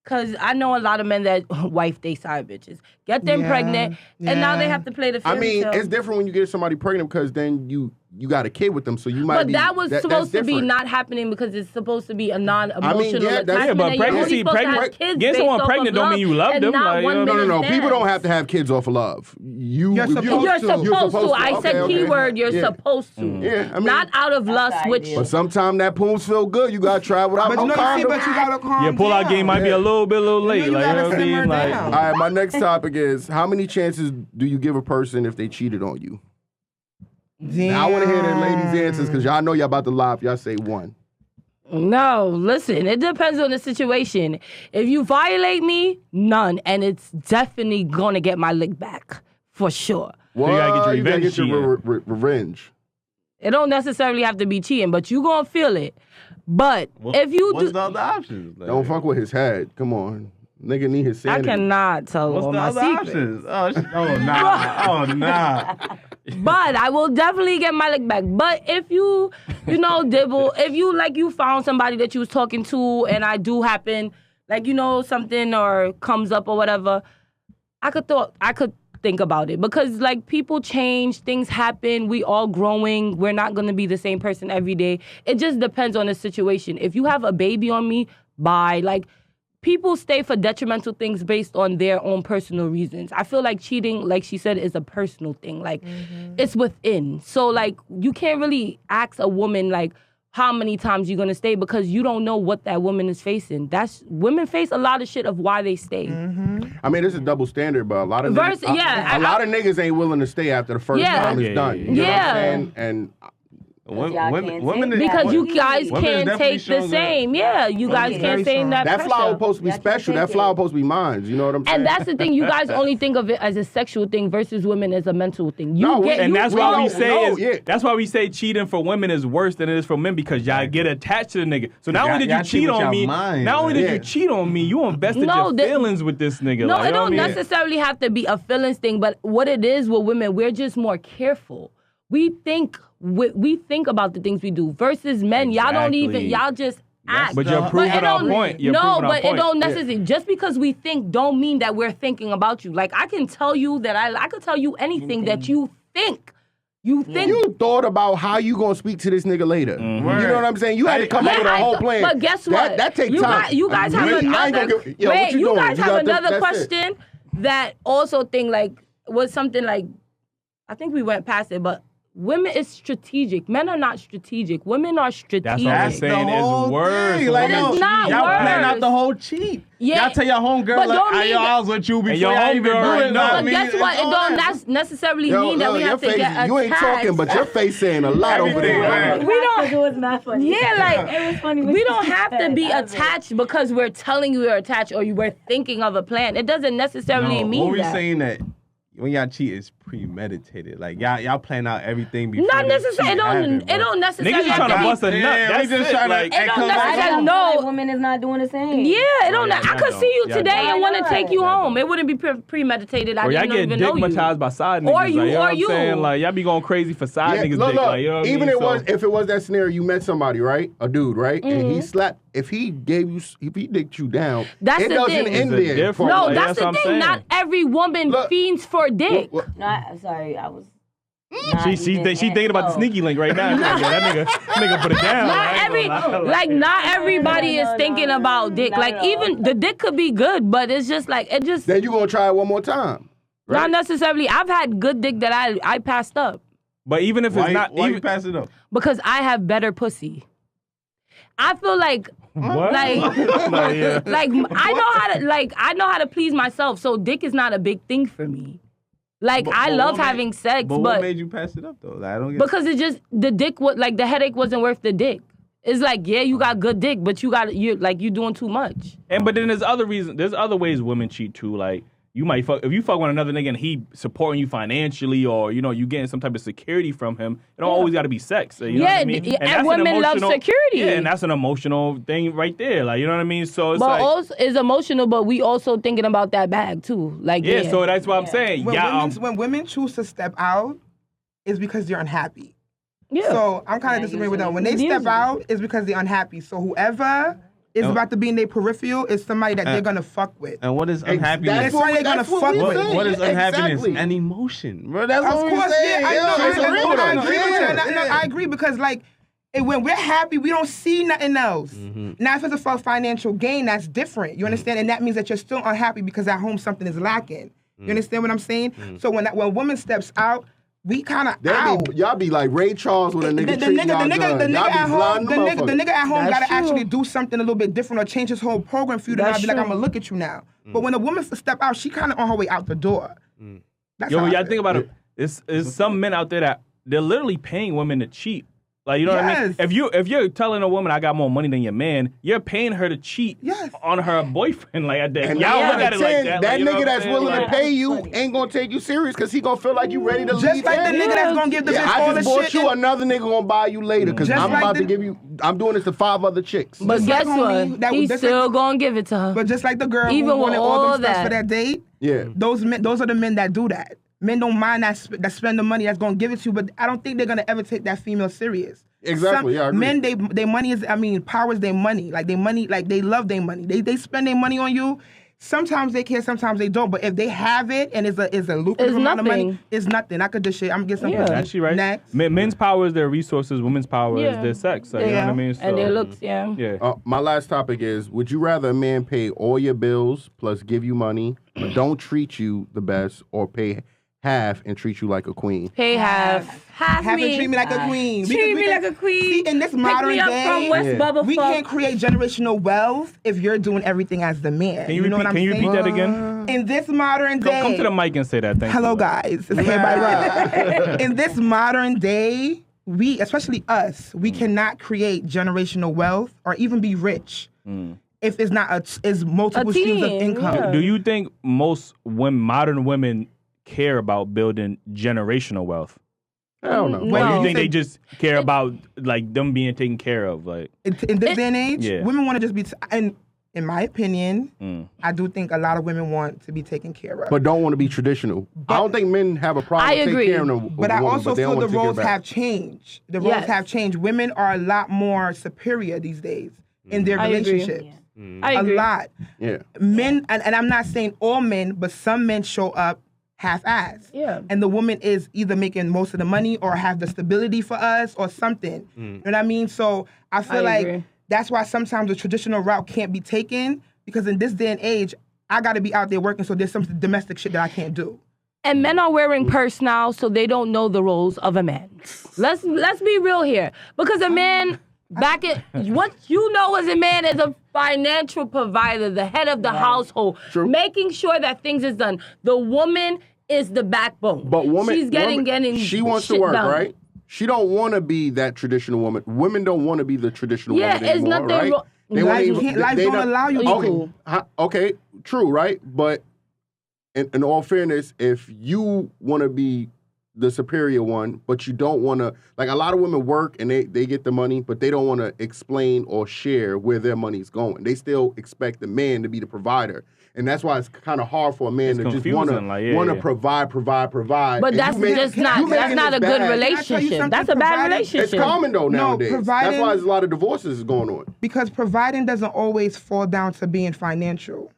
Because I know a lot of men that wife they side bitches. Get them pregnant, and now they have to play the fairy I mean, tale. it's different when you get somebody pregnant because then you got a kid with them, so you might. But that was supposed to be not happening because it's supposed to be a non-emotional attachment. But pregnancy, getting someone pregnant don't mean you love them. Like, no. People don't have to have kids off of love. You're supposed to. I said keyword. You're supposed to. Yeah, I mean, not out of lust. Which. But sometimes that pooms feel good. You gotta try without no condom. But you gotta calm down. Your pull-out game might be a little late. You like, gotta you know what I mean? simmer Like, down. All right, my next topic is how many chances do you give a person if they cheated on you? Damn. Now, I want to hear the ladies' answers because y'all know y'all about to lie if y'all say one. No, listen, it depends on the situation. If you violate me, none. And it's definitely going to get my lick back. For sure. Well, you gotta get your you gotta revenge. get your revenge. It don't necessarily have to be cheating, but you going to feel it. But if you what's do... the other options? Like, Don't fuck with his head. Come on. Nigga need his sanity. I cannot tell what's all the my other secrets. options? Oh, nah. Oh, nah. But I will definitely get my lick back. But if you dibble, if you found somebody that you was talking to and I do happen, something or comes up or whatever, I could think about it. Because, people change, things happen, we all growing, we're not going to be the same person every day. It just depends on the situation. If you have a baby on me, bye. People stay for detrimental things based on their own personal reasons. I feel like cheating, like she said, is a personal thing. It's within. So, you can't really ask a woman, how many times you're going to stay because you don't know what that woman is facing. Women face a lot of shit of why they stay. Mm-hmm. I mean, it's a double standard, but a lot of niggas, a lot of niggas ain't willing to stay after the first time it's done. You know what I'm saying? And women because you guys can't take the same. Yeah, you guys can't stay in that that pressure. flower supposed to be special. That flower supposed to be mine. You know what I'm saying? And that's the thing. You guys only think of it as a sexual thing versus women as a mental thing. That's why we say cheating for women is worse than it is for men because y'all get attached to the nigga. So not only did you cheat on me, you invested your feelings with this nigga. No, it don't necessarily have to be a feelings thing. But what it is with women, we're just more careful. We think about the things we do versus men. Y'all don't even. Y'all just act. But you're proving our point. It don't necessarily. Just because we think don't mean that we're thinking about you. I can tell you that I could tell you anything that you think. You thought about how you gonna speak to this nigga later. Mm-hmm. You know what I'm saying? You had to come up with a whole plan. But guess what? That takes time. You guys have another. You guys have another question that also was something I think we went past it, but. Women is strategic. Men are not strategic. Women are strategic. That's what I'm saying. It's worse. It's not worse. Y'all plan out the whole cheat. Yeah. Y'all tell your homegirl, I was with you before y'all even do it. But guess what? It don't necessarily mean that we have to get attached. You ain't talking, but your face saying a lot over there. We don't. It was not funny. Yeah, it was funny. We don't have to be attached because we're telling you we're attached or we're thinking of a plan. It doesn't necessarily mean that. What we saying that when y'all cheat, it's premeditated. Y'all plan out everything before. Not necessarily. It don't necessarily. Niggas trying to bust a nut. That's just trying to. It don't necessarily. No, women is not doing the same. Yeah, it don't. I could see you today and want to take you home. It wouldn't be premeditated. I didn't even know you. Or y'all get dickmatized by side niggas. Or you. You know what I'm saying? Y'all be going crazy for side niggas. Look, you know even if it was that scenario, you met somebody, right? A dude, right? Mm-hmm. And he slapped. If he dicked you down, it doesn't end there. No, that's the thing. Not every woman fiends for dick. I'm sorry, I was. She thinking about the sneaky link right now. That nigga put it down. Not everybody is thinking about dick. Even the dick could be good, but it's just Then you gonna try it one more time. Right? Not necessarily. I've had good dick that I passed up. But even if it's not, why you pass it up? Because I have better pussy. I feel like. What? I know how to please myself, so dick is not a big thing for me. I love having sex, but what made you pass it up though? I don't get because it just the dick was the headache wasn't worth the dick. It's you got good dick, but you're doing too much. But then there's other reasons. There's other ways women cheat too. You might fuck if you fuck with another nigga and he supporting you financially or you getting some type of security from him. It don't always got to be sex. You know what I mean? And women love security. Yeah, and that's an emotional thing right there. You know what I mean? So it's also it's emotional, but we also thinking about that bag too. So that's what I'm saying. When women choose to step out, it's because they're unhappy. Yeah. So I'm kind of disagreeing with them. When they step out, it's because they're unhappy. So whoever is about to be in their peripheral is somebody that they're gonna fuck with. And what is unhappiness? That's why they're gonna fuck with. What is unhappiness? Exactly. An emotion, bro. That's Of what course, we're saying. I agree with you. I agree because like when we're happy, we don't see nothing else. Now, if it's for financial gain, that's different. You understand? And that means that you're still unhappy because at home something is lacking. You understand what I'm saying? So when a woman steps out, we kind of out. Y'all be like Ray Charles when a nigga treat y'all good. The nigga at home That's gotta true. actually do something a little bit different or change his whole program for you to not be like, I'm gonna look at you now. But when a woman step out, she kind of on her way out the door. That's Yo, how when I y'all feel. think about it, it's some men out there that they're literally paying women to cheat. Like, you know what I mean? Yes. If you're telling a woman I got more money than your man, you're paying her to cheat on her boyfriend. Like, y'all don't look at it like that. That like, you know nigga what that's I'm willing saying? to pay you ain't gonna take you serious because he gonna feel like you ready to leave. Just like the him. nigga that's gonna give the bitch all I the just bought shit. you another nigga gonna buy you later because Just I'm like about to the- give you. I'm doing this to 5 other chicks. But Just guess like homie, what? that- He's that's still like- gonna give it to her. But just like the girl Even who with wanted all all them stuff that. for that date, Yeah. those are the men that do that. Men don't mind that spend the money that's gonna give it to you, but I don't think they're gonna ever take that female serious. Exactly, yeah, I agree. Men, their money is, power is their money. Like, they love their money. They spend their money on you. Sometimes they care, sometimes they don't. But if they have it and it's a lucrative amount of money, nothing. it's nothing. I could just shit. I'm gonna get some pussy. Actually, right? Next. Men's power is their resources. Women's power is their sex. Like, you know what I mean? So, And their looks, yeah. Yeah. My last topic is: would you rather a man pay all your bills plus give you money, but don't treat you the best, or pay half and treat you like a queen? Pay half. Half Have me. to treat me like a queen. Treat me like a queen. See, in this modern Pick me up day, from West Bubba we Fuck. can't create generational wealth if you're doing everything as the man. Can you know repeat, what I'm can you saying? repeat that again? In this modern day, Come to the mic and say that. Thank hello you. guys, it's Hair by Rob. In this modern day, we, especially us, we cannot create generational wealth or even be rich if it's not is multiple streams of team, income. yeah. Do you think most modern women care about building generational wealth? Hell no. Or No. do you think they just care about like them being taken care of? Like, In this day and age, Yeah. women want to just be, and in my opinion, I do think a lot of women want to be taken care of. But don't want to be traditional. I don't think men have a problem I with agree. taking care of them. But I also they don't feel the want to take roles care back. have changed. The roles Yes. have changed. Women are a lot more superior these days in their I agree. relationships. I agree. A lot. Yeah. Men, and I'm not saying all men, but some men show up half-assed. Yeah. And the woman is either making most of the money or have the stability for us or something. You know what I mean? So I feel I like agree. that's why sometimes the traditional route can't be taken, because in this day and age, I got to be out there working, so there's some domestic shit that I can't do. And men are wearing purse now, so they don't know the roles of a man. Let's be real here, because a man back at what you know as a man is a financial provider, the head of the household, making sure that things is done. The woman is the backbone. But she's getting she wants to shit work, done. right? She don't want to be that traditional woman. Women don't want to be the traditional Yeah, woman it's anymore, nothing right? wrong- They Life wanna- can't- life they don't allow you to. Okay, okay, true, right? But in all fairness, if you want to be the superior one, but you don't want to, like a lot of women work and they get the money, but they don't want to explain or share where their money's going. They still expect the man to be the provider. And that's why it's kind of hard for a man to just want confusing, like, yeah, to yeah. provide. But And that's you make- just you not making a this good bad. Can I tell you relationship. something? That's a bad Providing- relationship. It's common though No, nowadays. That's providing- why there's a lot of divorces going on. Because providing doesn't always fall down to being financial.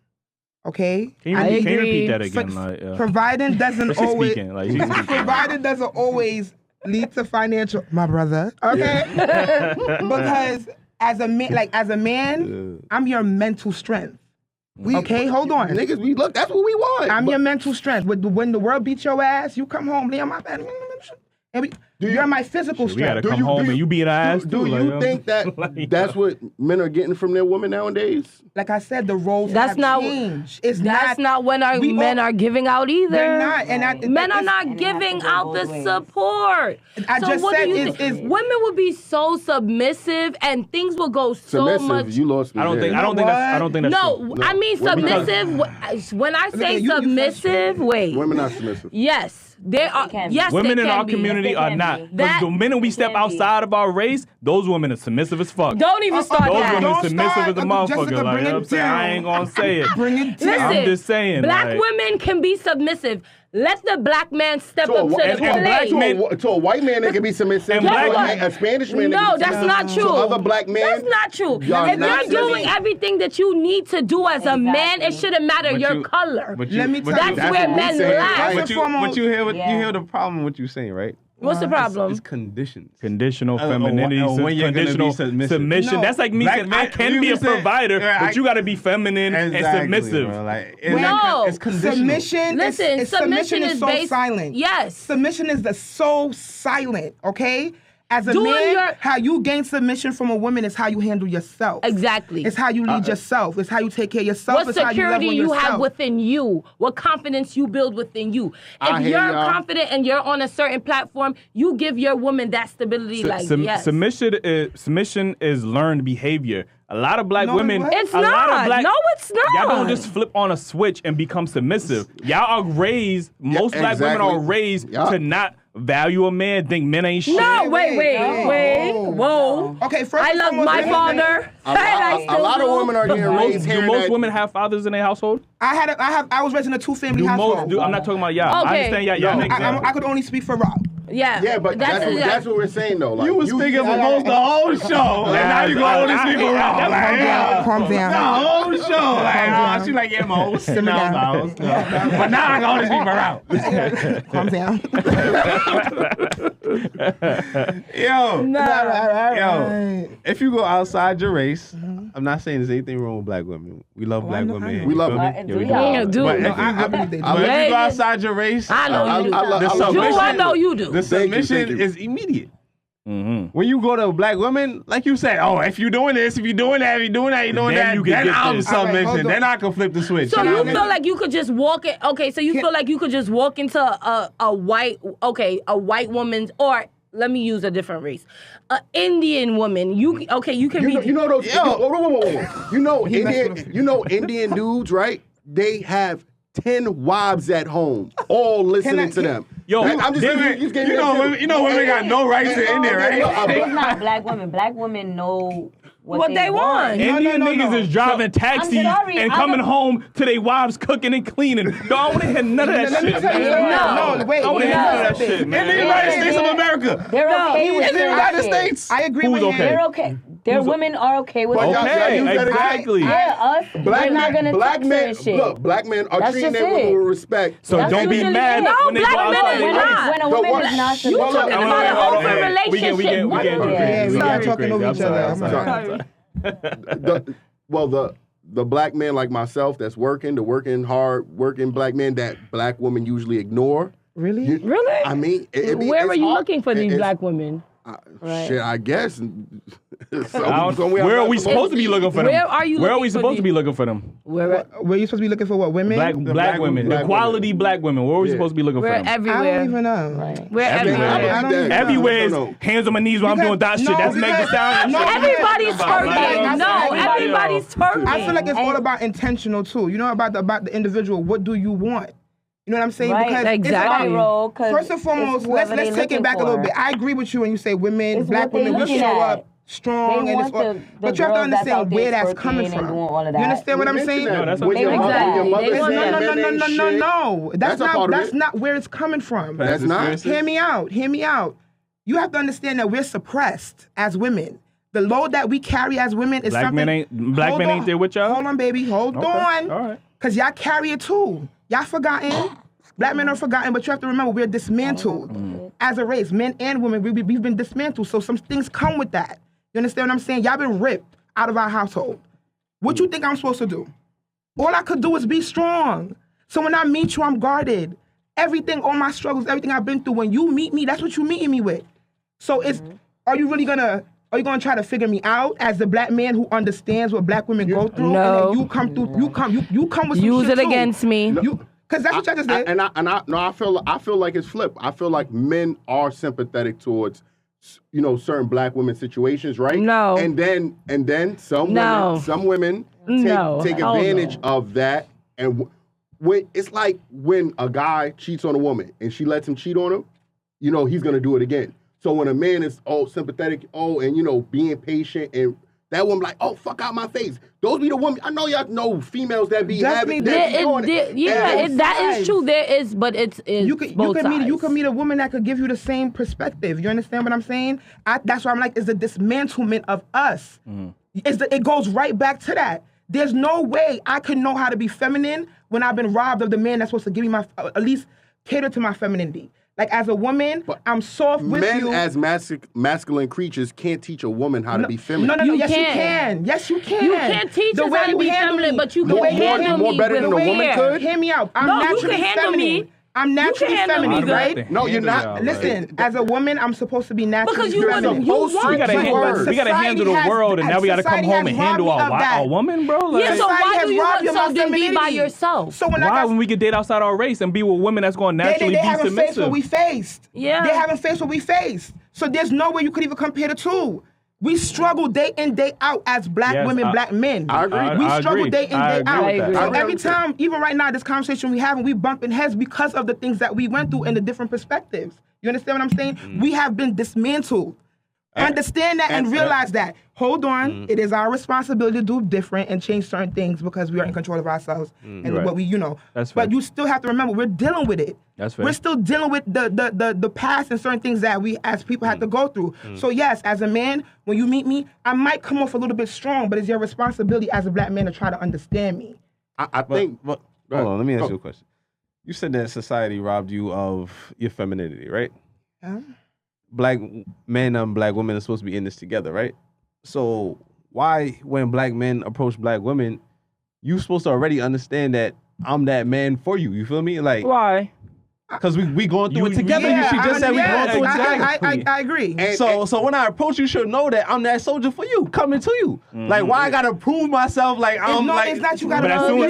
Okay? Can you, I can you repeat agree. that again? Like, Providing doesn't she's always speaking. Like, she's speaking. providing doesn't always lead to financial, my brother. Okay? Because as a man, I'm your mental strength. Okay, hold on. Niggas, look, that's what we want. I'm your mental strength. When the world beats your ass, you come home, lay on my bed. And you're my physical We gotta strength. come home and you beat our ass Do too. you like, think that like, that's what men are getting from their women nowadays? Like I said, the roles That's have not- changed. It's That's not when our we men all- are giving out either. They're not. And Men are it's- not And it has giving to go out the both ways. support. I so just what said do you is- think? is- Women would be so submissive, and things will go so Submissive, much. you lost me. I don't there. think. I don't think that's. I don't think that's. No, true. I mean submissive. When I say you submissive, frustrated. wait. Women not submissive. Yes, they are. can be. Yes, Women they in can our be. community Yes, they are can not. be. Because That- the minute we they step can be. outside of our race, those women are submissive as fuck. Don't even start Those that. women Don't submissive start. as a Jessica, motherfucker. Like, bring you know it what I'm saying? I down. ain't gonna say it. Bring it down. Listen, I'm just saying. Black like, women can be submissive. Let the black man step To up to the plate. to a white man, they can be submissive. And a Spanish man. No, that's not true. To other black men, that's not true. If not you're doing everything that you need to do as a man, it shouldn't matter your color. Let me tell you, that's where men lack. But you hear the problem with what you're saying, right? What's the problem? It's conditions. Conditional femininity, when you're conditional submission. That's like me saying I can be a provider, but you got to be feminine and submissive. Bro, like, it's conditional. Submission is so based, silent. Yes. Submission is so silent, okay? As a Doing man, how you gain submission from a woman is how you handle yourself. Exactly. It's how you lead yourself. It's how you take care of yourself. What it's how security you have yourself. within you. What confidence you build within you. If you're confident and you're on a certain platform, you give your woman that stability. Yes. Submission is learned behavior. A lot of black women. It's not. No, it's not. Y'all don't just flip on a switch and become submissive. Y'all are raised. Most black women are raised to not value a man. Think men ain't shit. No, wait. Whoa. Okay, first I love my father. A lot of women are getting raised. Do most women have fathers in their household? I was raised in a 2-family household. I'm not talking about y'all. Okay. I understand y'all. I could only speak for Rob. Yeah. But that's what we're saying though. Like, you was speaking for most the whole show. And now you going to speak around. Calm down. The whole show. Like, she like, most. Simmer down. But now I going to speak around. Calm down. Yo, if you go outside your race, I'm not saying there's anything wrong with black women. We love black women. We love them. But if you go outside your race, I know you do. I know you do. The submission is immediate. Mm-hmm. When you go to a black woman, like you said, if you're doing this, if you're doing that, if you're doing that, you're doing that, then I'm submission. Then I can flip the switch. So you feel like you could just walk it? Okay, so you feel like you could just walk into a white woman's, or let me use a different race, an Indian woman. You can be. You know those. You know Indian dudes, right? They have 10 wives at home, all listening to them. Yo, I'm just women got no rights to India, right? It's not black women. Black women know what they want. Indian niggas is driving taxis and coming home to their wives cooking and cleaning. Don't want to hear none of that shit. No, wait. I want to hear none of that shit. In the United States of America. They're okay with in the United States. I agree with him. They're okay. Their women are okay with it. Okay, exactly. Us, we're not gonna black men, shit. Look, black men are That's treating just their women it. with respect. So don't be mad when they go outside. When a woman is not You talking about an open relationship. We got talking over each other. The black man like myself that's working, the working hard, working black man that black women usually ignore. Really? Really? I mean, where were you looking for these black women? Shit, I guess. Where are we supposed to be looking for them? Where are you? Where are we supposed to be looking for them? Where are you supposed to be looking for? What women? Black women. The quality black women. Where are we supposed to be looking for them? Everywhere. I don't even know. Right. We're everywhere. Everywhere is hands on my knees while I'm doing that shit. That's Meg Thee Stallion. Everybody's twerking. No, everybody's twerking. I feel like it's all about intentional too. You know, about the individual. What do you want? You know what I'm saying? Right. Because exactly. First and foremost, let's take it back a little bit. I agree with you when you say women, black women, we show up strong, and it's all, but you have to understand where that's coming from. You understand what I'm saying? No, that's No. That's not where it's coming from. That's not. Hear me out. You have to understand that we're suppressed as women. The load that we carry as women is something. Black men ain't there with y'all? Hold on, baby. Hold on. All right. Because y'all carry it too. Y'all forgotten. Black men are forgotten, but you have to remember we're dismantled as a race. Men and women, we've been dismantled. So some things come with that. You understand what I'm saying? Y'all been ripped out of our household. What you think I'm supposed to do? All I could do is be strong. So when I meet you, I'm guarded. Everything, all my struggles, everything I've been through, when you meet me, that's what you're meeting me with. So are you gonna try to figure me out as the black man who understands what black women go through? No. And then you come through, you come with some Use shit it too. against me. Because that's what y'all just did. I feel like it's flipped. I feel like men are sympathetic towards, certain black women situations, right? No. And then some women take advantage of that, and it's like when a guy cheats on a woman and she lets him cheat on him, he's gonna do it again. So when a man is sympathetic, and being patient and that woman like, oh, fuck out my face. Those be the women. I know y'all know females that be having that is true. There is, but it's you could meet a woman that could give you the same perspective. You understand what I'm saying? That's why I'm like, it's the dismantlement of us. It goes right back to that. There's no way I can know how to be feminine when I've been robbed of the man that's supposed to give me at least cater to my femininity. Like, as a woman, I'm soft with you. Men as masculine creatures can't teach a woman how to be feminine. No, yes, you can. Yes, you can. You can't teach us how to be feminine, but you can handle me. More better than a woman could? Hear me out. I'm naturally feminine. I'm naturally feminine, right? No, you're not. Listen, as a woman, I'm supposed to be naturally feminine. We gotta handle the world, and now we gotta come home and handle a woman, bro. Like, yeah, so why do you want something to be by yourself? So when we can date outside our race and be with women that's going to naturally be submissive? They haven't faced what we faced. Yeah. They haven't faced what we faced. So there's no way you could even compare the two. We struggle day in, day out as black women, black men. I agree. We struggle day in, day out. So I every time, even right now, this conversation we having, we bumping heads because of the things that we went through and the different perspectives. You understand what I'm saying? We have been dismantled. Understand that and realize that. Hold on. It is our responsibility to do different and change certain things because we are in control of ourselves and what we, That's fair. But you still have to remember, we're dealing with it. That's fair. We're still dealing with the past and certain things that we as people had to go through. So yes, as a man, when you meet me, I might come off a little bit strong, but it's your responsibility as a black man to try to understand me. I think... Hold on, let me ask you a question. You said that society robbed you of your femininity, right? Black men and black women are supposed to be in this together, right? So why, when black men approach black women, you supposed to already understand that I'm that man for you? You feel me? Like, why? Because we going through it together. She just said we going through it together. I agree. So when I approach you, should know that I'm that soldier for you, coming to you. Like, why I gotta prove myself? Like, I'm it's not you gotta. But as soon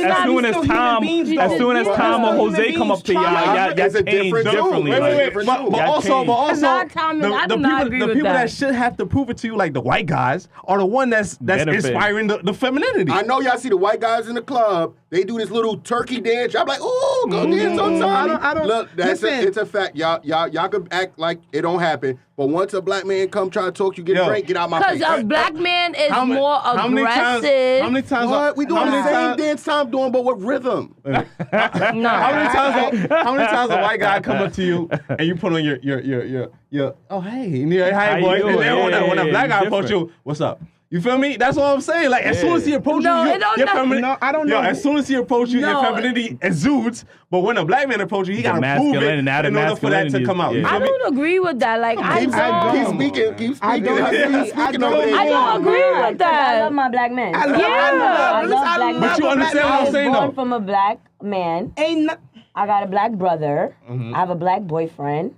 as Tom or Jose come up to y'all change differently. But also, the people that should have to prove it to you, like the white guys, are the one that's inspiring the femininity. I know y'all see the white guys in the club. They do this little turkey dance. Y'all be like, oh, go dance on time. I don't. Look, it's a fact. Y'all could act like it don't happen, but once a black man come try to talk you, get a drink, get out my face. Because a black man is more aggressive. How many times? What? We doing the same dance Tom doing, but with rhythm. No. How many times a white guy come up to you and you put on your oh hey boy, and then when a black guy approach you, what's up? You feel me? That's what I'm saying. Like, as soon as he approaches you, your femininity... No, I don't know. As soon as he approaches you, your femininity exudes. But when a black man approaches you, he got to prove it in order for that to come out. I don't agree with that. Like, I don't. Keep speaking. I don't agree with that. I love my black men. I love black men. But you understand what I'm saying, though? I was born from a black man. I got a black brother. I have a black boyfriend.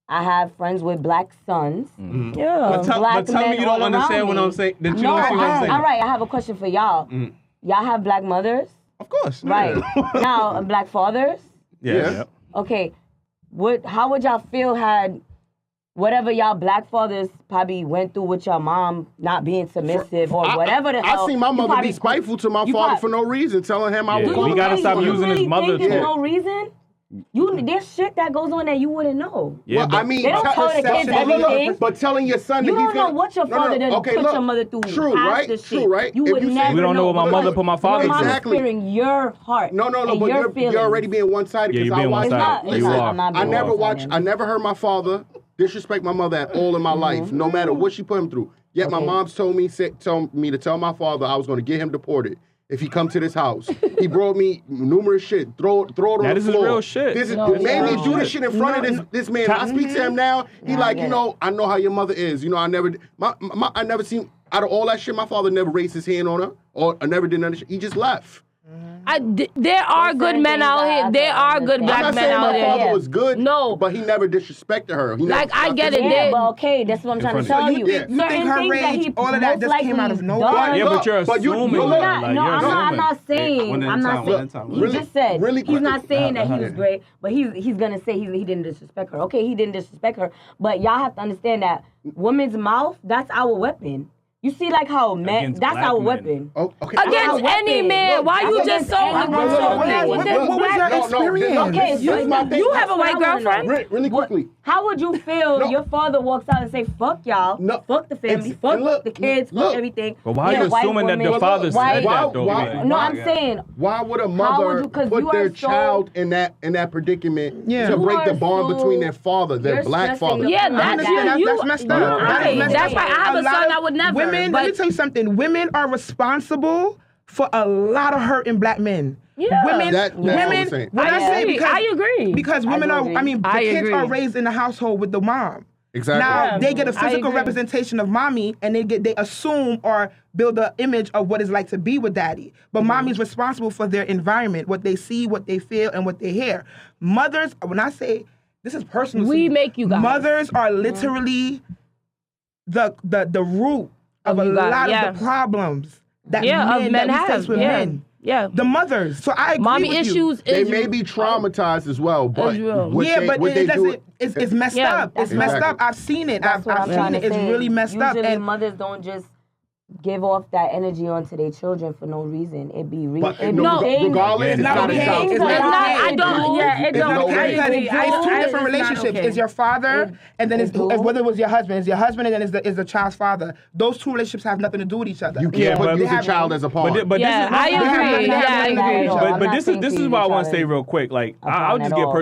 I have friends with black sons. Yeah. But tell me you don't understand what I'm saying. That you don't see what I'm saying. All right, I have a question for y'all. Y'all have black mothers? Of course. Right. Now, black fathers? Yeah. Okay. How would y'all feel had whatever y'all black fathers probably went through with your mom not being submissive or whatever the hell? I seen my mother be spiteful to my father for no reason, telling him I was we gotta stop using his mother for no reason. There's shit that goes on that you wouldn't know. Yeah, well, I mean, they don't tell the kids everything. But telling your son you that don't know what your father did put your mother through. True, right? True, right? You would never know. We don't know what my mother put my father through. Exactly. Fearing your heart. No, but you're already being one-sided. Yeah, you're being one-sided. You are. I never heard my father disrespect my mother at all in my life, no matter what she put him through. Yet my mom's told me to tell my father I was going to get him deported if he come to this house. He brought me numerous shit. Throw it on the floor. This is real shit. This made me do this shit in front of this man. I speak to him now. He I know how your mother is. I never seen, out of all that shit, my father never raised his hand on her or never did none of shit. He just left. There are good men out here. There are good black men out there. My father was good, no, but he never disrespected her. I get it. Yeah, but okay, that's what I'm trying to tell you. You think her rage, all of that just came out of nowhere? Yeah, but you're assuming. I'm not saying. He just said he's not saying that he was great, but he's gonna say he didn't disrespect her. Okay, he didn't disrespect her, but y'all have to understand that woman's mouth, that's our weapon. You see, like how men, Against that's black our men. weapon. Oh, okay. Against any man. Why you just so What was your experience? Okay, This is my thing. You have a white girlfriend? Really quickly. How would you feel No. your father walks out and say, fuck y'all, No. fuck the family, It's- fuck look, the kids, look. fuck everything. But why are Yeah, you white assuming that woman- the father Why- said that though? why- man? No, I'm saying, Why would a How would mother you- 'cause put you are their so- child in that predicament Yeah. to You break the are bond so- between their father, their you're black stressing father? the- Yeah, I that's understand. you. That's messed up. That is messed That's up. why I have a lot son. of I would never. Women, let me But tell you something. Women are responsible for a lot of hurt in black men. Yeah. Women, That's what I'm women. saying. When I say agree. because I agree. because women do are. agree. I mean, the I kids agree. are raised in the household with the mom. Exactly. Now Yeah. they get a I physical agree. representation of mommy, and they assume or build an image of what it's like to be with daddy. But mommy's responsible for their environment, what they see, what they feel, and what they hear. Mothers, when I say this is personal, We make you guys. Mothers are literally the root of a you guys, lot yeah. of the problems that of men that we have. face with men. Yeah. The mothers. So I agree Mommy with you. issues They is may be traumatized as well, but Israel. what Yeah, they, but what it they do, doesn't. It's messed Yeah, up. It's messed exactly. up. I've seen it. That's what I've I'm seen trying it. to It's say. really messed up. Usually And mothers don't just give off that energy onto their children for no reason. It be real. But It no, be dangerous. regardless, it's not okay. acceptable. It's not It's not. okay. I don't. Yeah, it It's don't. not Okay, okay. because it's two different It's not relationships. okay. It's your father, and then it's do. whether it was your husband. It's your husband, and then it's the child's father. Those two relationships have nothing to do with each other. You can't Yeah, put but- use a child as a pawn. But Yeah, this is I agree. They have Yeah, I nothing to do agree. with each other. But I'm not this saying is to what I you want to try say to real quick. Like upon I'll just at get all.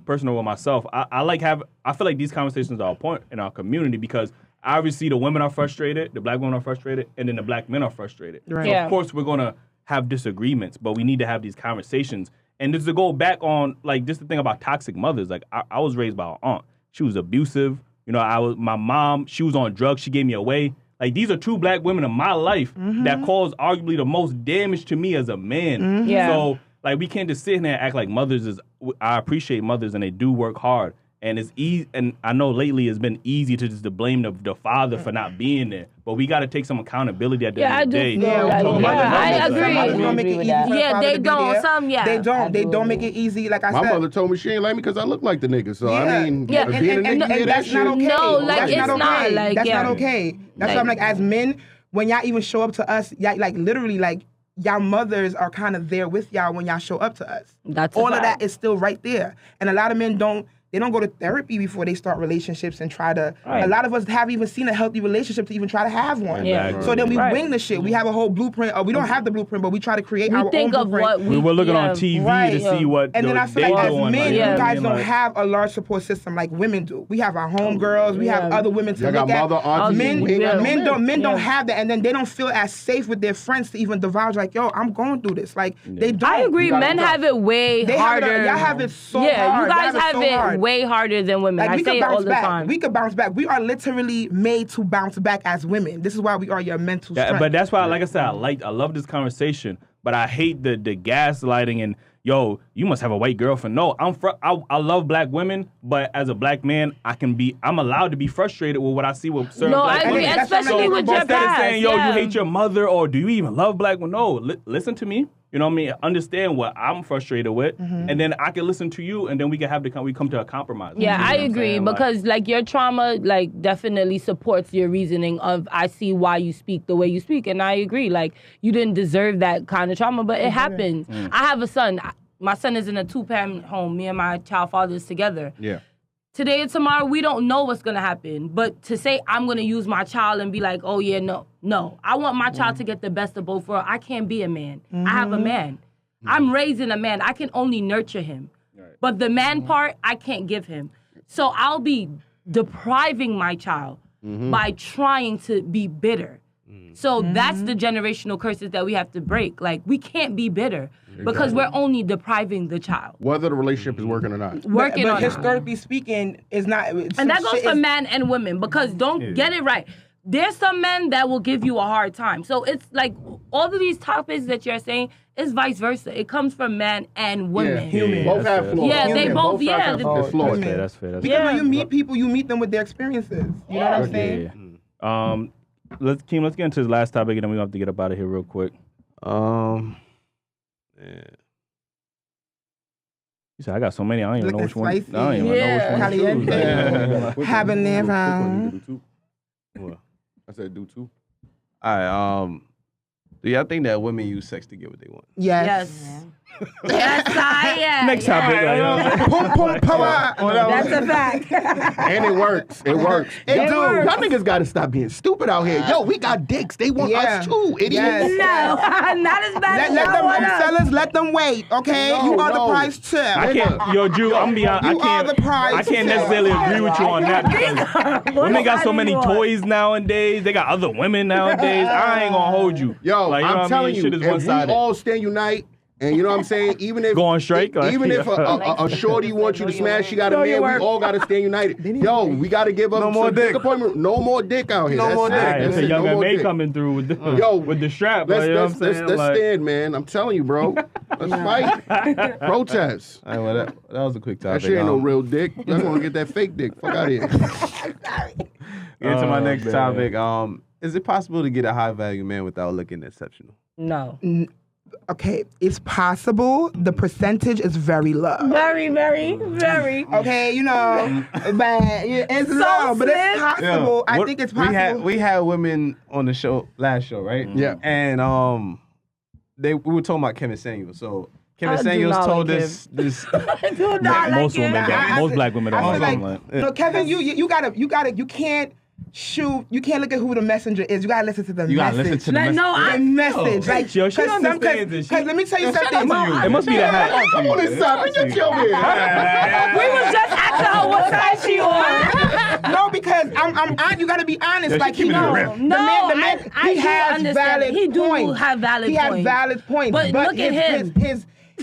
personal with myself. I feel like these conversations are a point in our community because obviously the women are frustrated, the black women are frustrated, and then the black men are frustrated. Right. So Yeah. of course we're gonna have disagreements, but we need to have these conversations. And just to go back on like just the thing about toxic mothers. Like I was raised by an aunt. She was abusive. You know, my mom. She was on drugs. She gave me away. Like these are two black women in my life that caused arguably the most damage to me as a man. Yeah. So like we can't just sit here and act like mothers is. I appreciate mothers and they do work hard. And it's easy, and I know lately it's been easy to just to blame the father for not being there. But we got to take some accountability at the Yeah, end of the I day. do feel Yeah, like- Talk about yeah, the I mothers. agree. Some mothers don't make it agree with easy that. for Yeah, the father they to be don't. there. Some, yeah. They don't. I They do don't make agree. it easy. Like I My said. mother told me she ain't like me because I look like the nigga. So I mean, Yeah, being a and nigga, hear that that's not shit. okay. No, like, that's it's not not, okay. like, That's yeah. not okay. That's why I'm like, as men, when y'all even show up to us, y'all, like literally, like y'all mothers are kind of there with y'all when y'all show up to us. That's a all of fact. that is still right there, and a lot of men don't. They don't go to therapy before they start relationships and try to. Right. A lot of us haven't even seen a healthy relationship to even try to have one. Yeah. Exactly. So then we Right. wing the shit. We have a whole blueprint. Or we don't have the blueprint, but we try to create We our think own of bluept. what We were looking on yeah. TV Right. to see what And then I feel they like as doing, men, you know you what I guys mean? don't Like- have a large support system like women do. We have our home girls. We have Yeah. other women to Y'all look got at. mother, aunties, Men, we ain't got no men don't Yeah. have that, and then they don't feel as safe with their friends to even divulge. Like, yo, I'm going through this. Like, they don't. I agree. You gotta Men go. have it way They have it, harder. y'all have it so yeah, hard. you guys Y'all have so it hard. way harder than women. Like, I we say could it all bounce the back. time. We could bounce back. We are literally made to bounce back as women. This is why we are your mental strength. But that's why, like I said, I love this conversation, but I hate the gaslighting and yo, you must have a white girlfriend. No, I love black women, but as a black man, I'm allowed to be frustrated with what I see with certain No, black I agree, women. especially with your Instead of past. saying, yo, yeah. you hate your mother, or do you even love black women? No, listen to me. You know what I mean? Understand what I'm frustrated with, and then I can listen to you, and then we can we come to a compromise. Yeah, You know I what I'm agree saying? Like- because like your trauma like definitely supports your reasoning of I see why you speak the way you speak, and I agree. Like you didn't deserve that kind of trauma, but it happens. I have a son. My son is in a 2-parent home. Me and my child father is together. Yeah. Today and tomorrow, we don't know what's gonna happen. But to say I'm gonna use my child and be like, oh yeah, no. I want my child to get the best of both worlds. I can't be a man. I have a man. I'm raising a man. I can only nurture him. But the man part, I can't give him. So I'll be depriving my child by trying to be bitter. So that's the generational curses that we have to break. Like, we can't be bitter because we're only depriving the child. Whether the relationship is working or not. Working but on it. historically speaking, is not. And that goes for men and women because don't get it right. There's some men that will give you a hard time. So it's like all of these topics that you're saying is vice versa. It comes from men and women. human. Both that's have fair. flaws. Yeah, they Human. both- sides yeah, have they- their That's flaws. fair. That's fair. Because when you meet people, you meet them with their experiences. You know what I'm saying? Yeah. Let's get into this last topic, and then we have to get up out of here real quick. Yeah. You said I got so many. I don't even know Looking which one. I spicy. don't even know which one to choose. Caliente. Yeah. Habanero. I said do two. All right. Do y'all think that women use sex to get what they want? Yes. Yes, I am. Next topic. Pum, pum, power. That's a fact. And it works. It works. It Yo, works. y'all niggas gotta stop being stupid out here. Yo, we got dicks. They want us too, idiots. Yes. No, not as bad Let as them, y'all want fellas, let them wait, okay? No, you are no. the prize too. I can't, yo, Drew, I'm be honest. You are the prize. I can't necessarily agree with you on that because women got so many toys nowadays. They got other women nowadays. I ain't gonna hold you. Yo, like, you know I'm what telling I mean? you, Shit is if we one-sided. all stand unite, and you know what I'm saying, even if Go on strike, like, even if yeah. a shorty wants you to smash, she got a man. We all gotta stand united. Yo, we gotta give up No more some dick. appointment. No more dick out here. No That's more it. dick. All right, That's it's a it. young No more May dick. coming through with the, Yo, with the strap. Let's like, you know what I'm saying? Like, stand, man. I'm telling you, bro. Let's fight. Protest. All right, well, that was a quick That topic. shit ain't no real dick. Y'all gonna get that fake dick. Fuck out of here. Get into my Oh, next man. topic. Is it possible to get a high value man without looking exceptional? No. Okay, it's possible. The percentage is very low. Very, very, very. Okay, you know, but it's So low, but slim. it's possible. I What- think it's possible. We had women on the show last show, right? Yeah. And we were talking about Kevin Samuels. So Kevin I do Samuels not told like this I do not most like women it. got, most black women don't I like feel something like. no, Kevin, you can't shoot. You can't look at who the messenger is. You gotta listen to the You gotta message. listen to the Like, no, message. I the message. Like, Yo, she 'cause some- understands it. She- Cause let me tell you something. It must be the hat. Come on inside. Get your man. We was just asking her what side she on. No, because I'm you gotta be honest. Yeah, she Like, he keeping it knows. real. The man, I he do has understand. valid He do points. have valid He points. has valid points. But look at him.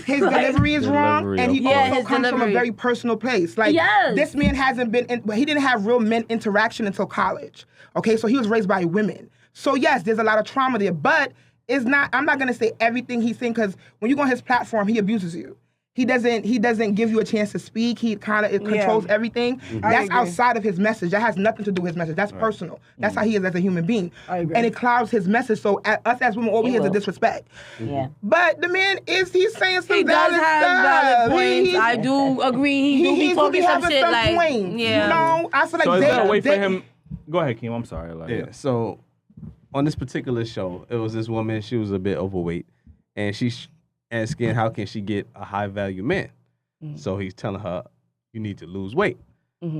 His delivery is wrong, Delivery, and he of course. also Yeah, his comes from a delivery. very personal place. Like, Yes. this man hasn't been, he didn't have real men interaction until college. Okay, so he was raised by women. So yes, there's a lot of trauma there, but it's not. I'm not gonna say everything he's saying because when you go on his platform, he abuses you. He doesn't give you a chance to speak. He kind of controls everything. That's outside of his message. That has nothing to do with his message. That's personal. That's how he is as a human being. I agree. And it clouds his message. So us as women, all we It hear is a will. disrespect. Yeah. But the man he's saying some He does valid have stuff. valid points. He- I do agree. He do be he talking some having shit some like, points, yeah. You know, I feel like So is there a way for they- him? Go ahead, Keem. I'm sorry. Like, Yeah. So on this particular show, it was this woman. She was a bit overweight, and she's asking how can she get a high value man. So he's telling her, you need to lose weight.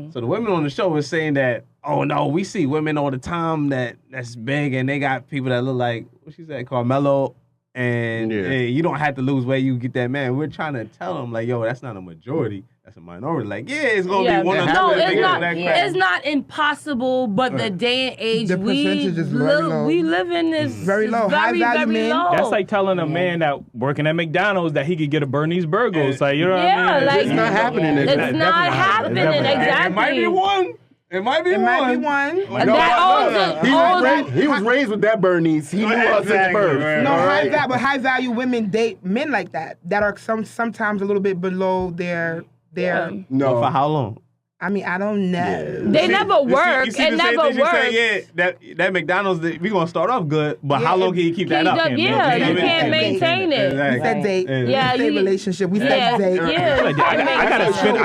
So the women on the show was saying that, oh no, we see women all the time that's big and they got people that look like, what she said, Carmelo, and hey, you don't have to lose weight, you get that man. We're trying to tell them like, yo, that's not a majority, that's a minority. Like, yeah, it's gonna be one of No, them. it's not impossible, but the day and age The percentage is very low. we live in is Very low. Very, High value very men. low. that's like telling a man that working at McDonald's that he could get a Bernie's burgers. Like, you know what I Yeah, mean? like- It's not happening. It's It's not happening, exactly. It might be one. It might be It one. might be one. And that He was raised with that Bernice. He knew us since birth. No, All right? but high value women date men like that are sometimes a little bit below their. No. For how long? I mean, I don't know. They never work. You see It the same never thing she said, works. yeah, that McDonald's, we gonna start off good, but how long can you keep that up? Yeah, you can't maintain it. We said date. Yeah, we said you- relationship. We Yeah, said date. yeah. Like, I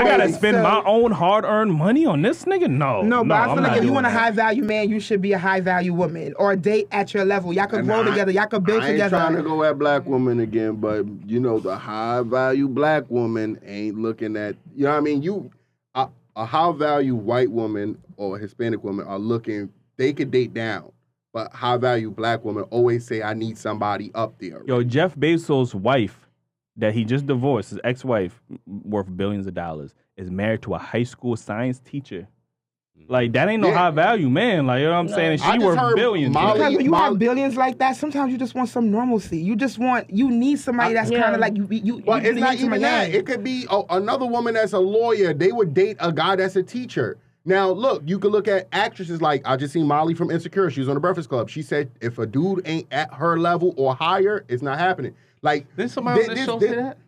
gotta spend my own hard-earned money on this nigga. No, but I feel I'm like not if you doing want a that. high value man, you should be a high value woman or date at your level. Y'all could grow together. Y'all could build I ain't together. trying to go at black women again, but you know the high value black woman ain't looking at. You know what I mean? A high value white woman or Hispanic woman are looking. They could date down, but high value black women always say, "I need somebody up there." Yo, Jeff Bezos' wife that he just divorced, his ex-wife, worth billions of dollars, is married to a high school science teacher. Like, that ain't no high value man. Like, you know what I'm saying? And I she just worth heard billions. Molly- Because when you Molly- have billions like that, sometimes you just want some normalcy. You need somebody that's kind of like you. But you it's not need even somebody that. else. It could be another woman that's a lawyer. They would date a guy that's a teacher. Now, look, you could look at actresses like, I just seen Molly from Insecure. She was on the Breakfast Club. She said if a dude ain't at her level or higher, it's not happening. Like, Didn't somebody on this show say that?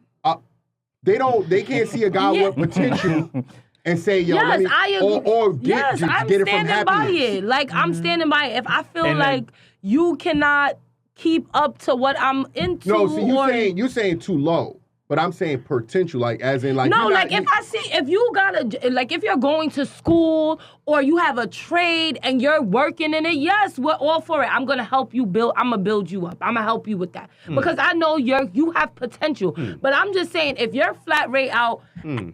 They can't see a guy with potential and say, yo, Yes, let me, I agree. or get, Yes, I'm get it from standing by happiness. it. Like, I'm standing by it. If I feel And like you cannot keep up to what I'm into, No, see, or you're saying too low. But I'm saying potential, like as in like No, like if you gotta, like if you're going to school or you have a trade and you're working in it, yes, we're all for it. I'm gonna help you build. I'm gonna build you up. I'm gonna help you with that because I know you have potential. But I'm just saying, if you're flat rate out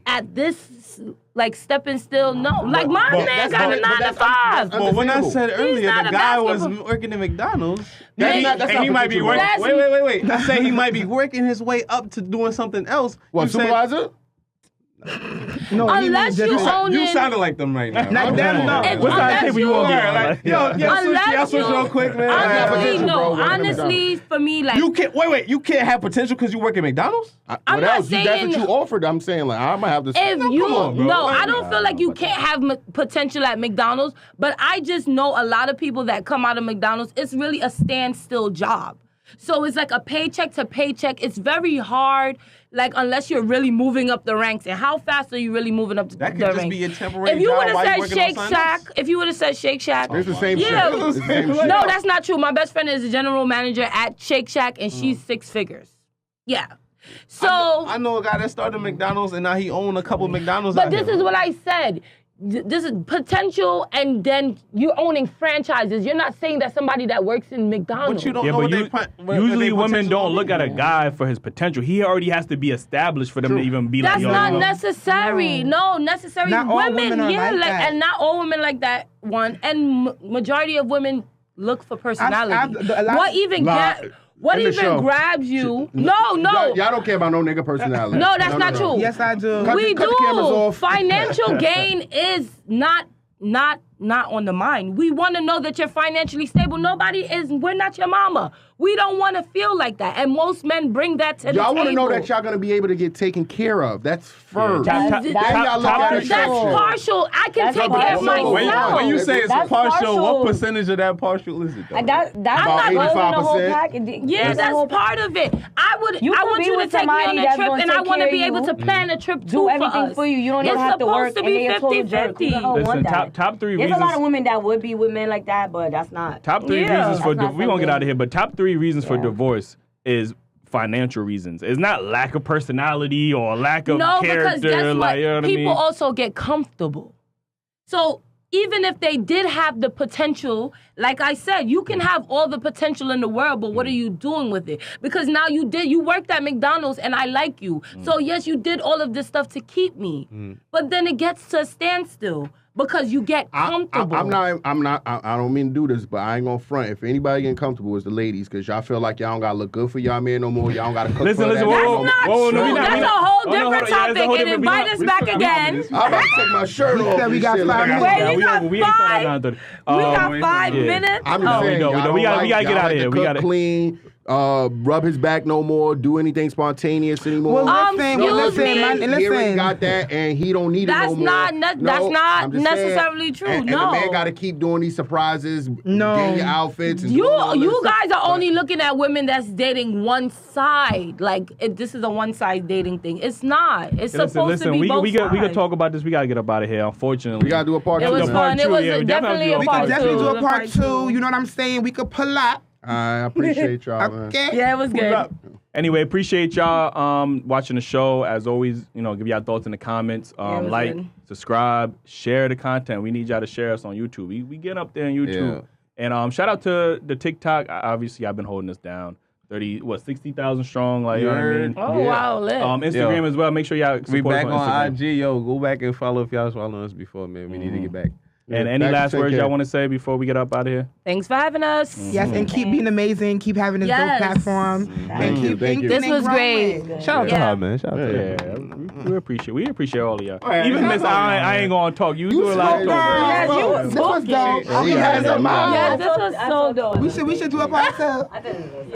at this, like stepping still, no, like my man got a 9 to 5. Well, when I said earlier not the a guy was basketball- working at McDonald's, That's and he not might be working. potential. Wait. I say he might be working his way up to doing something else. What, You said- supervisor? No, he Unless means you just- own You it. sounding like them right now. Like them, no. If- What side unless table you you- want to be Yeah, on? like, Like, yo, Unless switch you- real quick, man. Honestly, potential, bro, no. working at Honestly, for me, like You can't wait. You can't have potential because you work at McDonald's. What I'm not else? That's saying- what you offered. I'm saying like I might have this. if you on, bro. no, Like, I don't feel like you can't have potential at McDonald's, but I just know a lot of people that come out of McDonald's, it's really a standstill job. So it's like a paycheck to paycheck. It's very hard, like unless you're really moving up the ranks. And how fast are you really moving up the That could ranks? just be a temporary If you job would have while you said working on Shake something Shack, else. if you would have said Shake Shack, It's the same Yeah. shit. It's the same shit. no, that's not true. My best friend is the general manager at Shake Shack, and she's 6 figures. Yeah. So, I know a guy that started McDonald's and now he owned a couple McDonald's. but out this here. is what I said. This is potential, and then you're owning franchises. You're not saying that somebody that works in McDonald's. But you don't Yeah, know but what usually they women potential don't is. look at a guy for his potential. He already has to be established for them to even be That's like, yo, not yo. necessary. No, necessary. Not all women are yeah, like that. and not all women like that. One, and majority of women look for personality. a lot- What even what In the even show. grabs you? No. Y'all don't care about no nigga personality. No, that's not true. Yes, I do. Cut We the cameras do. off. Financial gain is not on the mind. We want to know that you're financially stable. We're not your mama. We don't want to feel like that. And most men bring that to the table. Y'all want to know that y'all gonna be able to get taken care of. That's first. Top- Then top- y'all look top at three- it. That's partial. I can That's take care of partial. myself. When you say it's That's partial, what partial. percentage of that partial is it though? That's About not going in the whole 85%. package. Yeah, It's a that's whole part of it. I You want could be you to with take me somebody on a that's trip, gonna and I take want to care be of able you. to plan a trip too do everything us. for you. You don't even It's have to work. supposed to And be then you're told to jerk. 50-50. Who the hell Listen, want that? top 3 There's reasons. a lot of women that would be with men like that, but that's not. Top 3 Yeah. reasons for That's not we gonna get something- out of here, but top 3 reasons for Yeah. divorce is financial reasons. It's not lack of personality or lack of No, character. because guess what? Like, you know what I People mean? also get comfortable. So even if they did have the potential, like I said, you can have all the potential in the world, but what are you doing with it? Because now you worked at McDonald's and I like you. So yes, you did all of this stuff to keep me. But then it gets to a standstill because you get comfortable. I don't mean to do this, but I ain't gonna front. If anybody getting comfortable, it's the ladies, because y'all feel like y'all don't gotta look good for y'all man no more. Y'all don't gotta cook Listen, for listen, that man whoa, no whoa, more. That's not whoa, no, true. we not- That's we a not- whole oh, no, different hold on. Yeah, it's a topic. whole And different- invite us back again. I'm about to take my shirt off. said we and got shit 5 like minutes. that. Wait, we got ain't started five? at 9:30. We got Yeah. 5 minutes? I'm just Oh. saying, we don't. y'all We gotta like- get y'all out of like here. to We cook gotta clean, rub his back no more, do anything spontaneous anymore. Well, listen, excuse me. He already listen. got that, and he don't need it That's no more. not that's not I'm just saying. necessarily true. And no. the man got to keep doing these surprises, No. getting your outfits. And doing all You this guys stuff. are only looking at women that's dating one side. Like this is a one side dating thing. It's not. It's supposed to be we both we sides. could talk about this. We gotta get up out of here. Unfortunately, We got to do a part It two, was man. fun. It two, was yeah, we definitely definitely a do a part We two. can definitely do The a part 2. You know what I'm saying? We could pull up. I appreciate y'all, man. Okay. Yeah, it was good. Anyway, appreciate y'all watching the show. As always, give y'all thoughts in the comments. it was Like, good. subscribe, share the content. We need y'all to share us on YouTube. We get up there on YouTube. Yeah. And shout out to the TikTok. Obviously, I've been holding this down. 60,000 strong. Like, you know what I mean? Oh wow, lit. Instagram Yo. as well. Make sure y'all support We us back on Instagram. IG, yo. Go back and follow if y'all was following us before, man. We need to get back. And any Back to last take words care. y'all want to say before we get up out of here? Thanks for having us. Yes, and keep being amazing. Keep having this Yes. dope platform. Thank you, thank you. This was great. Shout out to Yeah. her, man. Shout out to her. Yeah, we appreciate all of y'all. right, Even that's Miss, all I ain't gonna talk. You do a lot of slow talking. down. Yes, you was This was dope. She has a mouth. Yes, this was so dope. We should do a part 2.